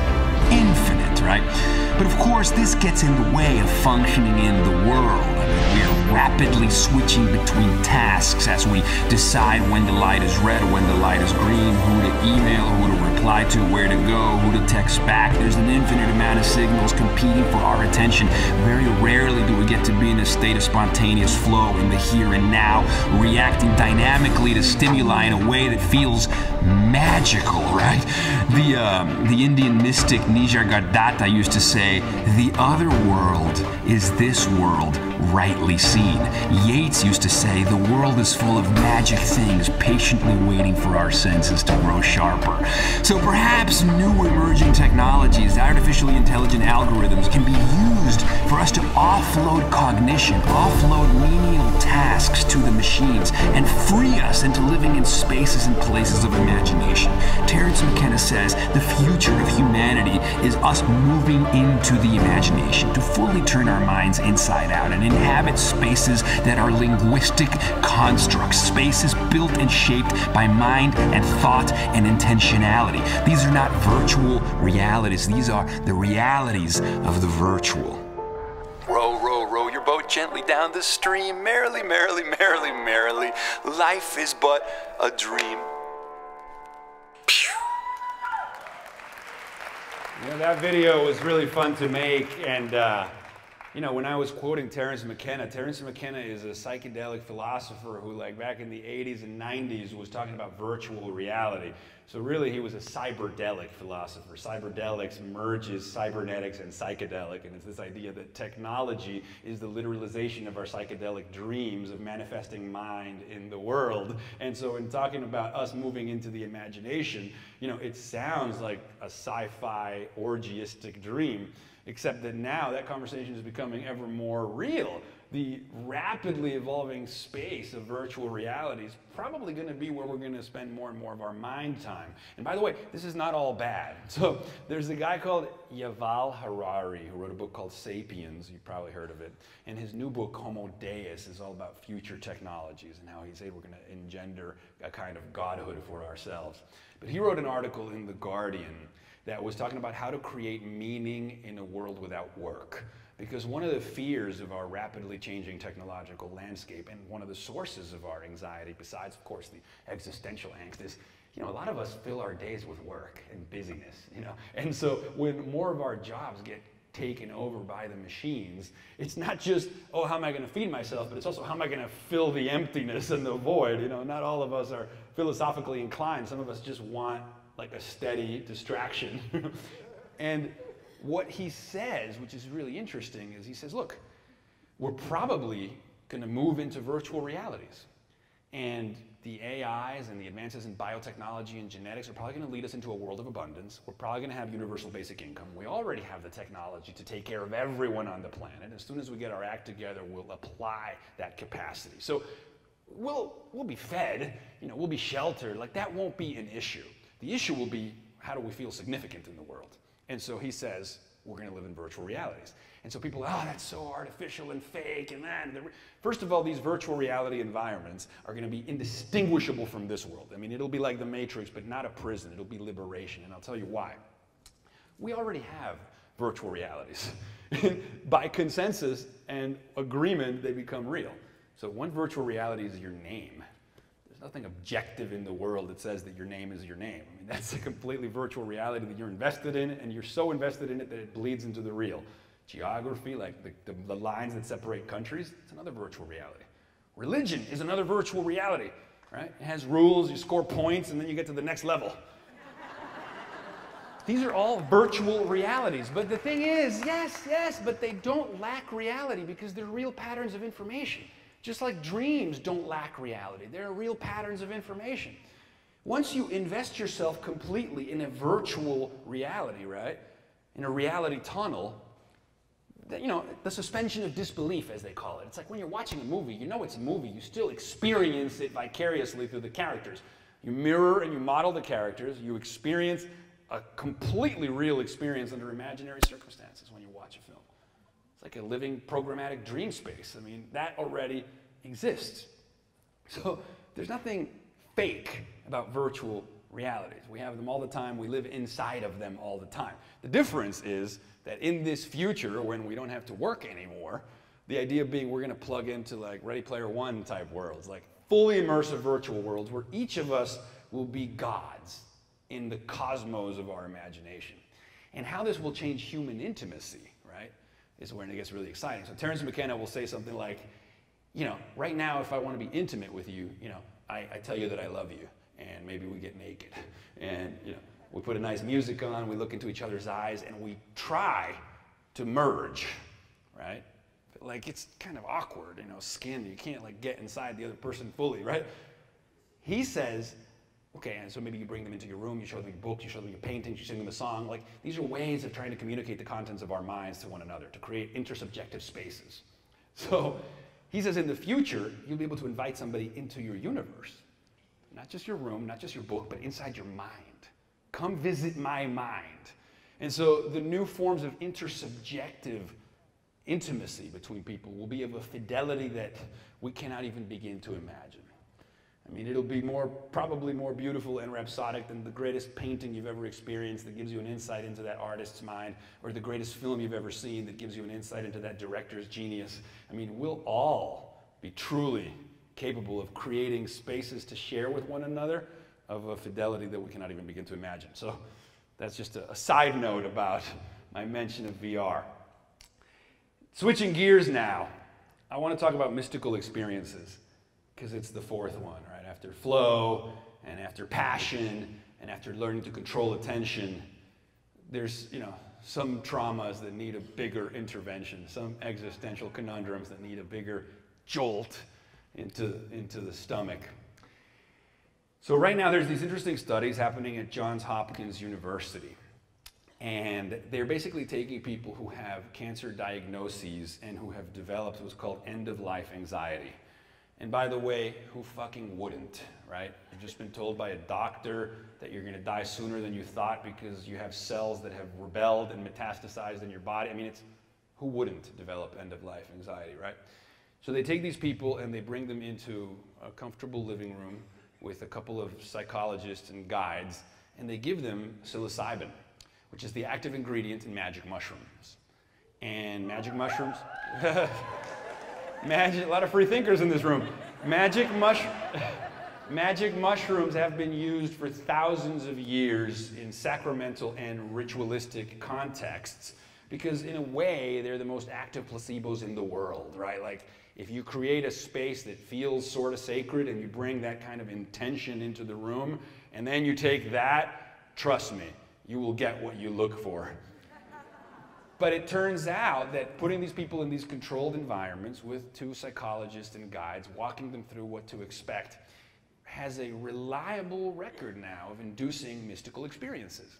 Infinite, right? But of course, this gets in the way of functioning in the world. I mean, we are rapidly switching between tasks as we decide when the light is red, when the light is green, who to email, who to reply to, where to go, who to text back. There's an infinite amount of signals competing for our attention. Very rarely do we get to be in a state of spontaneous flow in the here and now, reacting dynamically to stimuli in a way that feels magical, right? The Indian mystic Nisargadatta used to say, "The other world is this world rightly seen." Yeats used to say, "The world is full of magic things patiently waiting for our senses to grow sharper." So perhaps new emerging technologies, artificially intelligent algorithms, can be used for us to offload cognition, offload menial tasks to the machines, and free us into living in spaces and places of imagination. Terence McKenna says the future of humanity is us moving into the imagination, to fully turn our minds inside out and inhabit spaces that are linguistic constructs, spaces built and shaped by mind and thought and intentionality. These are not virtual realities. These are the realities of the virtual. Row, row, row your boat gently down the stream. Merrily, merrily, merrily, merrily. Life is but a dream. You know, that video was really fun to make, and you know, when I was quoting Terence McKenna is a psychedelic philosopher who, like, back in the 80s and 90s was talking about virtual reality. So really, he was a cyberdelic philosopher. Cyberdelics merges cybernetics and psychedelic, and it's this idea that technology is the literalization of our psychedelic dreams of manifesting mind in the world. And so in talking about us moving into the imagination, you know, it sounds like a sci-fi orgiastic dream, except that now that conversation is becoming ever more real. The rapidly evolving space of virtual reality is probably going to be where we're going to spend more and more of our mind time. And by the way, this is not all bad. So there's a guy called Yuval Harari who wrote a book called Sapiens. You've probably heard of it. And his new book, Homo Deus, is all about future technologies and how he said we're going to engender a kind of godhood for ourselves. But he wrote an article in The Guardian that was talking about how to create meaning in a world without work. Because one of the fears of our rapidly changing technological landscape, and one of the sources of our anxiety, besides, of course, the existential angst, is, you know, a lot of us fill our days with work and busyness, you know. And so when more of our jobs get taken over by the machines, it's not just, oh, how am I going to feed myself, but it's also, how am I going to fill the emptiness and the void? You know, not all of us are philosophically inclined. Some of us just want like a steady distraction. And what he says, which is really interesting, is he says, look, we're probably going to move into virtual realities. And the AIs and the advances in biotechnology and genetics are probably going to lead us into a world of abundance. We're probably going to have universal basic income. We already have the technology to take care of everyone on the planet. As soon as we get our act together, we'll apply that capacity. So we'll be fed, you know, we'll be sheltered. Like, that won't be an issue. The issue will be, how do we feel significant in the world? And so he says, we're going to live in virtual realities. And so people, oh, that's so artificial and fake. And then, first of all, these virtual reality environments are going to be indistinguishable from this world. I mean, it'll be like the Matrix, but not a prison. It'll be liberation. And I'll tell you why. We already have virtual realities. By consensus and agreement, they become real. So one virtual reality is your name. There's nothing objective in the world that says that your name is your name. I mean, that's a completely virtual reality that you're invested in, and you're so invested in it that it bleeds into the real. Geography, like the lines that separate countries, it's another virtual reality. Religion is another virtual reality, right? It has rules, you score points, and then you get to the next level. These are all virtual realities. But the thing is, yes, but they don't lack reality because they're real patterns of information. Just like dreams don't lack reality. They're real patterns of information. Once you invest yourself completely in a virtual reality, right? In a reality tunnel, you know, the suspension of disbelief, as they call it. It's like when you're watching a movie, you know it's a movie. You still experience it vicariously through the characters. You mirror and you model the characters. You experience a completely real experience under imaginary circumstances when you watch a film. It's like a living programmatic dream space. I mean, that already exists. So there's nothing fake about virtual realities. We have them all the time. We live inside of them all the time. The difference is that in this future, when we don't have to work anymore, the idea being we're going to plug into like Ready Player One type worlds, like fully immersive virtual worlds where each of us will be gods in the cosmos of our imagination. And how this will change human intimacy, right, is when it gets really exciting. So Terence McKenna will say something like, you know, right now if I want to be intimate with you, you know, I tell you that I love you, and maybe we get naked, and, you know, we put a nice music on, we look into each other's eyes, and we try to merge, right? But like, it's kind of awkward, you know, skin, you can't like get inside the other person fully, right? He says, okay, and so maybe you bring them into your room, you show them your books, you show them your paintings, you sing them a song. Like, these are ways of trying to communicate the contents of our minds to one another, to create intersubjective spaces. So he says in the future, you'll be able to invite somebody into your universe. Not just your room, not just your book, but inside your mind. Come visit my mind. And so the new forms of intersubjective intimacy between people will be of a fidelity that we cannot even begin to imagine. I mean, it'll be probably more beautiful and rhapsodic than the greatest painting you've ever experienced that gives you an insight into that artist's mind, or the greatest film you've ever seen that gives you an insight into that director's genius. I mean, we'll all be truly capable of creating spaces to share with one another of a fidelity that we cannot even begin to imagine. So that's just a side note about my mention of VR. Switching gears now, I want to talk about mystical experiences, because it's the fourth one, right? After flow, and after passion, and after learning to control attention, there's, you know, some traumas that need a bigger intervention, some existential conundrums that need a bigger jolt into the stomach. So right now there's these interesting studies happening at Johns Hopkins University. And they're basically taking people who have cancer diagnoses and who have developed what's called end-of-life anxiety. And by the way, who fucking wouldn't, right? You've just been told by a doctor that you're going to die sooner than you thought because you have cells that have rebelled and metastasized in your body. I mean, who wouldn't develop end-of-life anxiety, right? So they take these people and they bring them into a comfortable living room with a couple of psychologists and guides, and they give them psilocybin, which is the active ingredient in magic mushrooms. And magic mushrooms, a lot of free thinkers in this room. Magic mushrooms have been used for thousands of years in sacramental and ritualistic contexts because in a way, they're the most active placebos in the world, right? Like, if you create a space that feels sort of sacred and you bring that kind of intention into the room, and then you take that, trust me, you will get what you look for. But it turns out that putting these people in these controlled environments with two psychologists and guides, walking them through what to expect, has a reliable record now of inducing mystical experiences.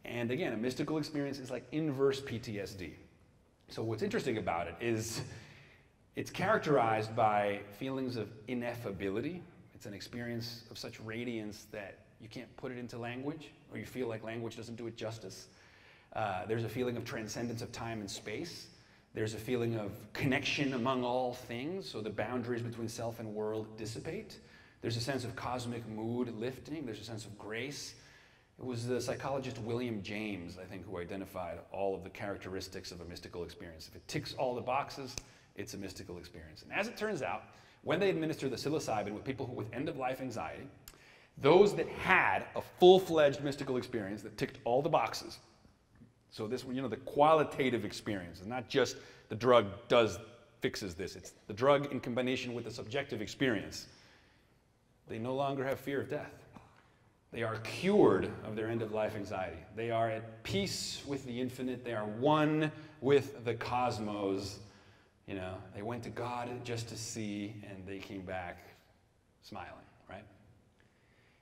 And again, a mystical experience is like inverse PTSD. So what's interesting about it is it's characterized by feelings of ineffability. It's an experience of such radiance that you can't put it into language, or you feel like language doesn't do it justice. There's a feeling of transcendence of time and space. There's a feeling of connection among all things, so the boundaries between self and world dissipate. There's a sense of cosmic mood lifting. There's a sense of grace. It was the psychologist William James, I think, who identified all of the characteristics of a mystical experience. If it ticks all the boxes, it's a mystical experience. And as it turns out, when they administer the psilocybin with people with end-of-life anxiety, those that had a full-fledged mystical experience that ticked all the boxes, so this, the qualitative experience, and not just the drug fixes this, it's the drug in combination with the subjective experience. They no longer have fear of death. They are cured of their end-of-life anxiety. They are at peace with the infinite. They are one with the cosmos. They went to God just to see, and they came back smiling, right?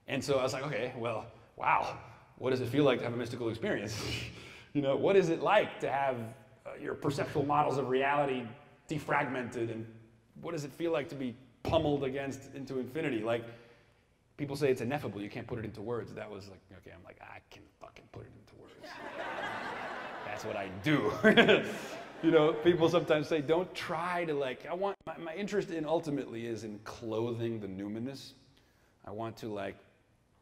And so I was like, okay, well, wow, what does it feel like to have a mystical experience? What is it like to have your perceptual models of reality defragmented, and what does it feel like to be pummeled into infinity? Like, people say it's ineffable, you can't put it into words. That was like, okay, I'm like, I can fucking put it into words. That's what I do. People sometimes say, don't try to my interest ultimately is in clothing the numinous. I want to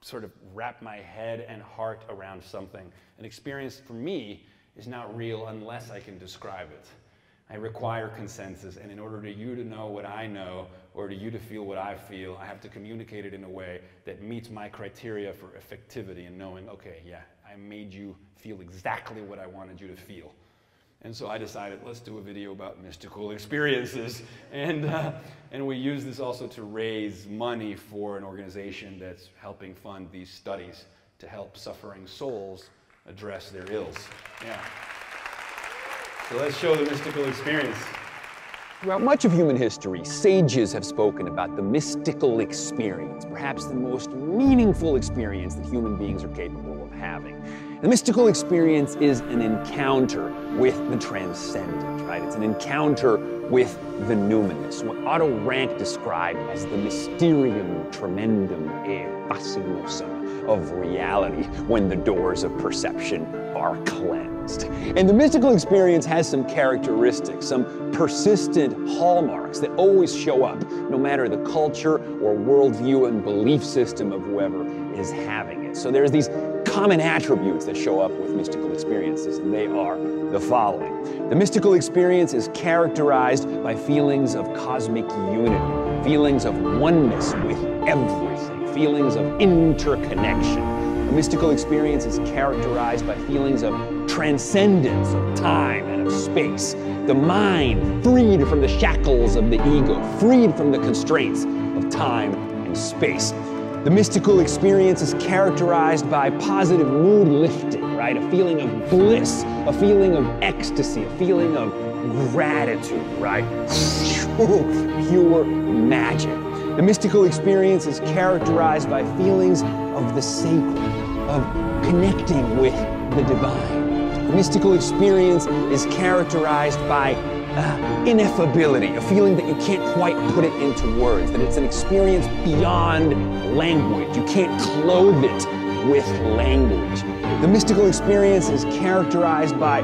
sort of wrap my head and heart around something. An experience for me is not real unless I can describe it. I require consensus, and in order to you to know what I know, or to you to feel what I feel, I have to communicate it in a way that meets my criteria for effectivity and knowing, okay, yeah, I made you feel exactly what I wanted you to feel. And so I decided, let's do a video about mystical experiences. And we use this also to raise money for an organization that's helping fund these studies to help suffering souls address their ills. Yeah. So let's show the mystical experience. Throughout much of human history, sages have spoken about the mystical experience, perhaps the most meaningful experience that human beings are capable of having. The mystical experience is an encounter with the transcendent, right? It's an encounter with the numinous, what Otto Rank described as the mysterium tremendum e fascinosum of reality, when the doors of perception are cleansed. And the mystical experience has some characteristics, some persistent hallmarks that always show up, no matter the culture or worldview and belief system of whoever is having it. So there's these common attributes that show up with mystical experiences, and they are the following. The mystical experience is characterized by feelings of cosmic unity, feelings of oneness with everything, feelings of interconnection. The mystical experience is characterized by feelings of transcendence of time and of space. The mind freed from the shackles of the ego, freed from the constraints of time and space. The mystical experience is characterized by positive mood lifting, right? A feeling of bliss, a feeling of ecstasy, a feeling of gratitude, right? Pure magic. The mystical experience is characterized by feelings of the sacred, of connecting with the divine. The mystical experience is characterized by ineffability, a feeling that you can't quite put it into words, that it's an experience beyond language. You can't clothe it with language. The mystical experience is characterized by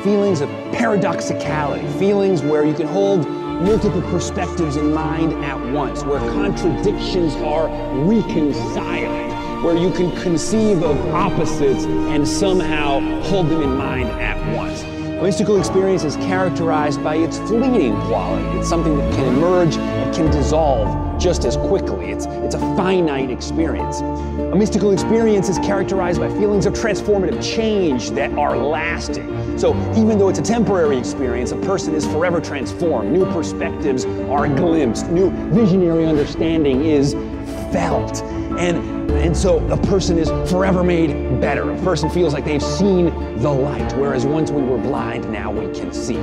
feelings of paradoxicality, feelings where you can hold multiple perspectives in mind at once, where contradictions are reconciled, where you can conceive of opposites and somehow hold them in mind at once. A mystical experience is characterized by its fleeting quality. It's something that can emerge and can dissolve just as quickly. It's a finite experience. A mystical experience is characterized by feelings of transformative change that are lasting. So even though it's a temporary experience, a person is forever transformed. New perspectives are glimpsed. New visionary understanding is felt. And so a person is forever made better. A person feels like they've seen the light, whereas once we were blind, now we can see.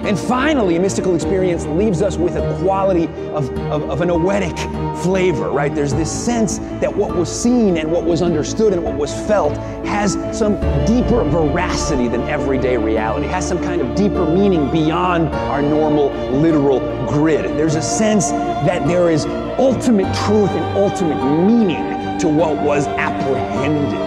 And finally, a mystical experience leaves us with a quality of an noetic flavor, right? There's this sense that what was seen and what was understood and what was felt has some deeper veracity than everyday reality, has some kind of deeper meaning beyond our normal literal grid. There's a sense that there is ultimate truth and ultimate meaning to what was apprehended,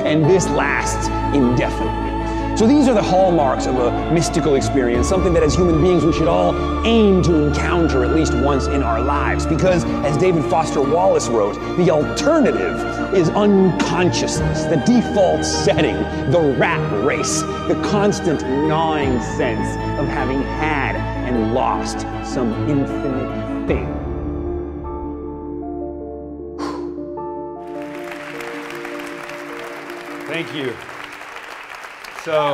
and this lasts indefinitely. So these are the hallmarks of a mystical experience, something that as human beings we should all aim to encounter at least once in our lives, because as David Foster Wallace wrote, the alternative is unconsciousness, the default setting, the rat race, the constant gnawing sense of having had and lost some infinite thing. Thank you. So,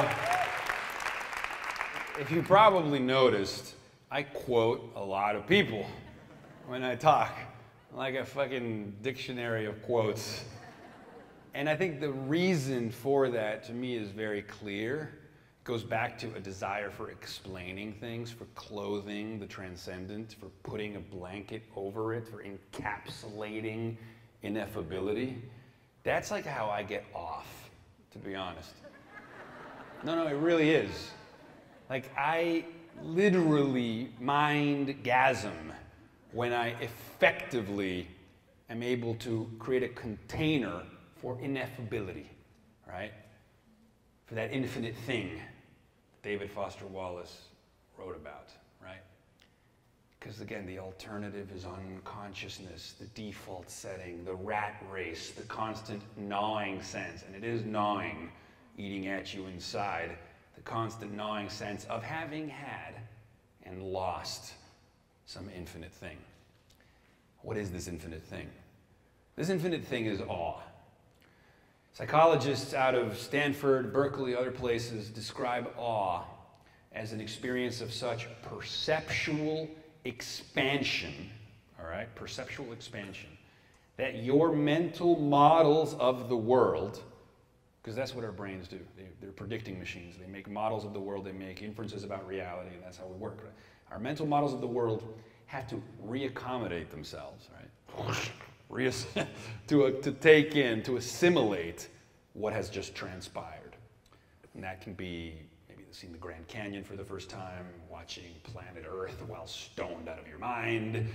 if you probably noticed, I quote a lot of people when I talk, like a fucking dictionary of quotes. And I think the reason for that, to me, is very clear. It goes back to a desire for explaining things, for clothing the transcendent, for putting a blanket over it, for encapsulating ineffability. That's like how I get off, to be honest. No, it really is. Like, I literally mind-gasm when I effectively am able to create a container for ineffability, right? For that infinite thing David Foster Wallace wrote about, right? Because again, the alternative is unconsciousness, the default setting, the rat race, the constant gnawing sense, and it is gnawing, eating at you inside, the constant gnawing sense of having had and lost some infinite thing. What is this infinite thing? This infinite thing is awe. Psychologists out of Stanford, Berkeley, other places describe awe as an experience of such perceptual expansion, all right, perceptual expansion, that your mental models of the world, because that's what our brains do. They're predicting machines. They make models of the world. They make inferences about reality, and that's how we work. Right? Our mental models of the world have to reaccommodate themselves, right? To take in, to assimilate what has just transpired. And that can be maybe seeing the Grand Canyon for the first time, watching planet Earth while stoned out of your mind,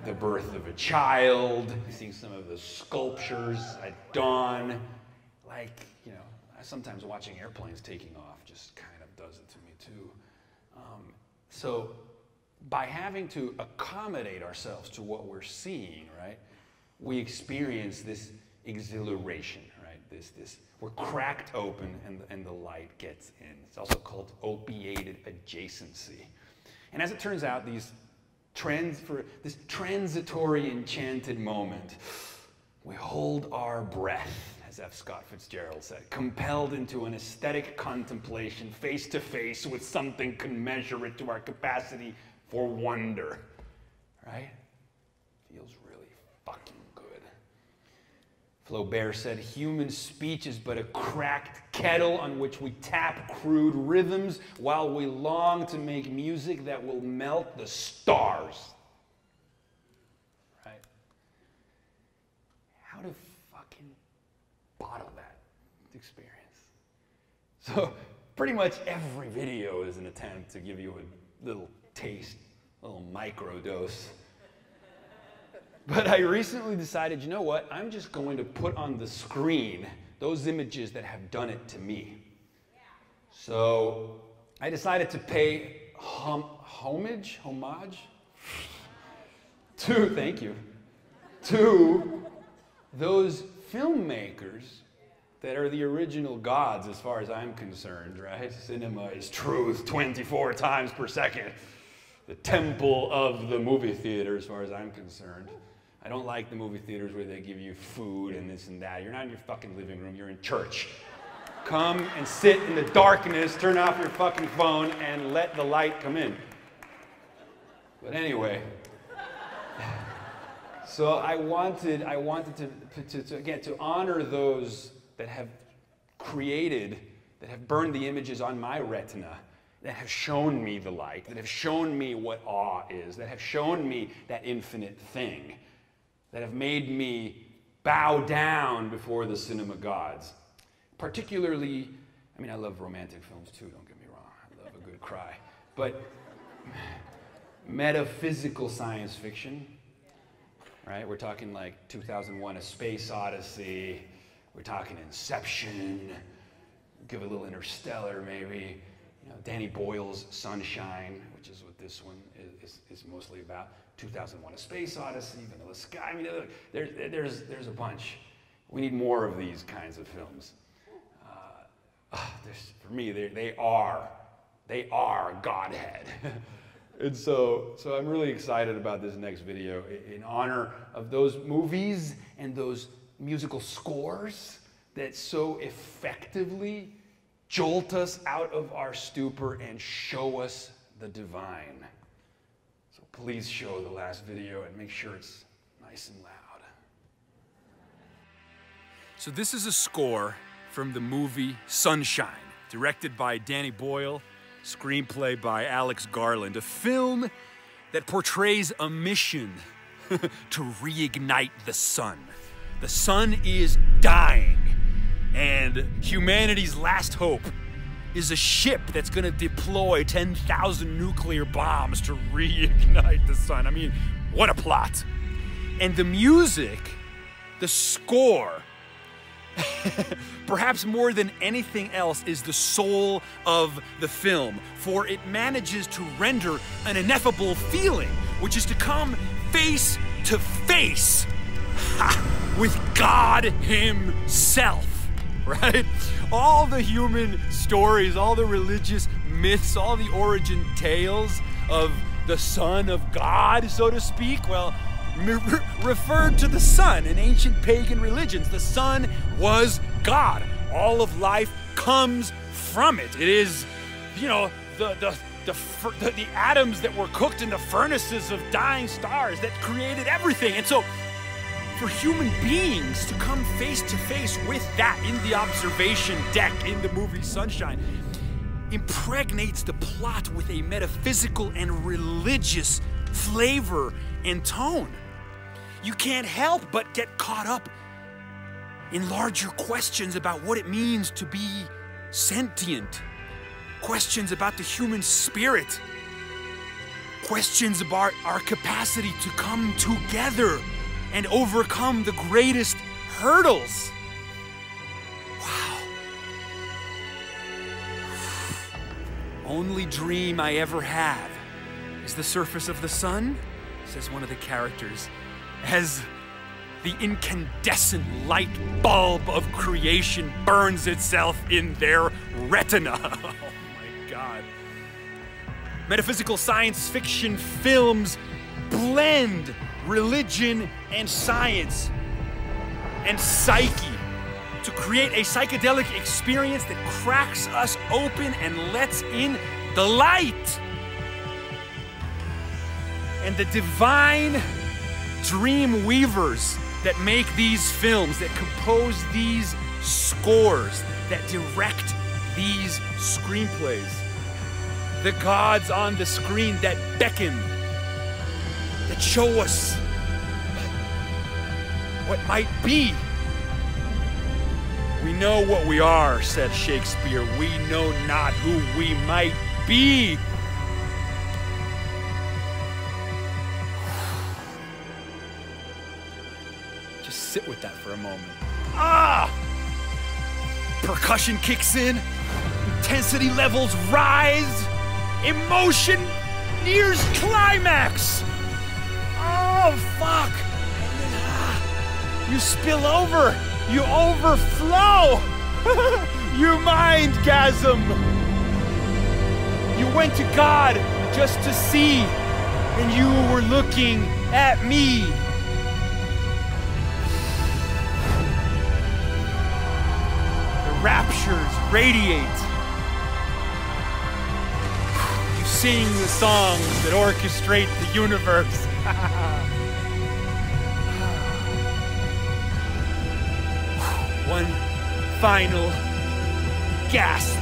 the birth of a child, seeing some of the sculptures at dawn. Like, you know, sometimes watching airplanes taking off just kind of does it to me too. So by having to accommodate ourselves to what we're seeing, right, we experience this exhilaration, right? We're cracked open and the light gets in. It's also called opiated adjacency. And as it turns out, this transitory enchanted moment, we hold our breath, as F. Scott Fitzgerald said, compelled into an aesthetic contemplation, face to face with something commensurate to our capacity for wonder, right? Feels really fucking good. Flaubert said, human speech is but a cracked kettle on which we tap crude rhythms while we long to make music that will melt the stars. Right? How to fucking bottle that experience? So pretty much every video is an attempt to give you a little taste, a little micro dose. But I recently decided, you know what? I'm just going to put on the screen those images that have done it to me. So I decided to pay homage to, thank you, to those filmmakers that are the original gods as far as I'm concerned, right? Cinema is truth 24 times per second. The temple of the movie theater as far as I'm concerned. I don't like the movie theaters where they give you food and this and that. You're not in your fucking living room, you're in church. Come and sit in the darkness, turn off your fucking phone, and let the light come in. But anyway, so I wanted to honor those that have created, that have burned the images on my retina, that have shown me the light, that have shown me what awe is, that have shown me that infinite thing, that have made me bow down before the cinema gods. Particularly, I mean, I love romantic films too, don't get me wrong. I love a good cry. But metaphysical science fiction, right? We're talking like 2001: A Space Odyssey. We're talking Inception. Give a little Interstellar, maybe. You know, Danny Boyle's Sunshine, which is what this one is mostly about. 2001: A Space Odyssey, Vanilla Sky. I mean, there's a bunch. We need more of these kinds of films. For me, they are Godhead. And so I'm really excited about this next video in honor of those movies and those musical scores that so effectively jolt us out of our stupor and show us the divine. So please show the last video and make sure it's nice and loud. So this is a score from the movie Sunshine, directed by Danny Boyle, screenplay by Alex Garland, a film that portrays a mission to reignite the sun. The sun is dying, and humanity's last hope is a ship that's gonna deploy 10,000 nuclear bombs to reignite the sun. I mean, what a plot. And the music, the score, perhaps more than anything else, is the soul of the film, for it manages to render an ineffable feeling, which is to come face to face with God himself, right? All the human stories, all the religious myths, all the origin tales of the Son of God, so to speak, well, referred to the sun. In ancient pagan religions, the sun was God. All of life comes from it. It is, you know, the atoms that were cooked in the furnaces of dying stars that created everything. And so for human beings to come face to face with that in the observation deck in the movie Sunshine impregnates the plot with a metaphysical and religious flavor and tone. You can't help but get caught up in larger questions about what it means to be sentient, questions about the human spirit, questions about our capacity to come together and overcome the greatest hurdles. Wow. Only dream I ever have is the surface of the sun, says one of the characters, as the incandescent light bulb of creation burns itself in their retina. Oh my God. Metaphysical science fiction films blend religion and science and psyche to create a psychedelic experience that cracks us open and lets in the light. And the divine dream weavers that make these films, that compose these scores, that direct these screenplays, the gods on the screen that beckon, that show us what might be. We know what we are, said Shakespeare. We know not who we might be. Just sit with that for a moment. Ah! Percussion kicks in, intensity levels rise, emotion nears climax. Oh, fuck. And then, you spill over. You overflow. You mindgasm. You went to God just to see, and you were looking at me. The raptures radiate. You sing the songs that orchestrate the universe. One final gasp.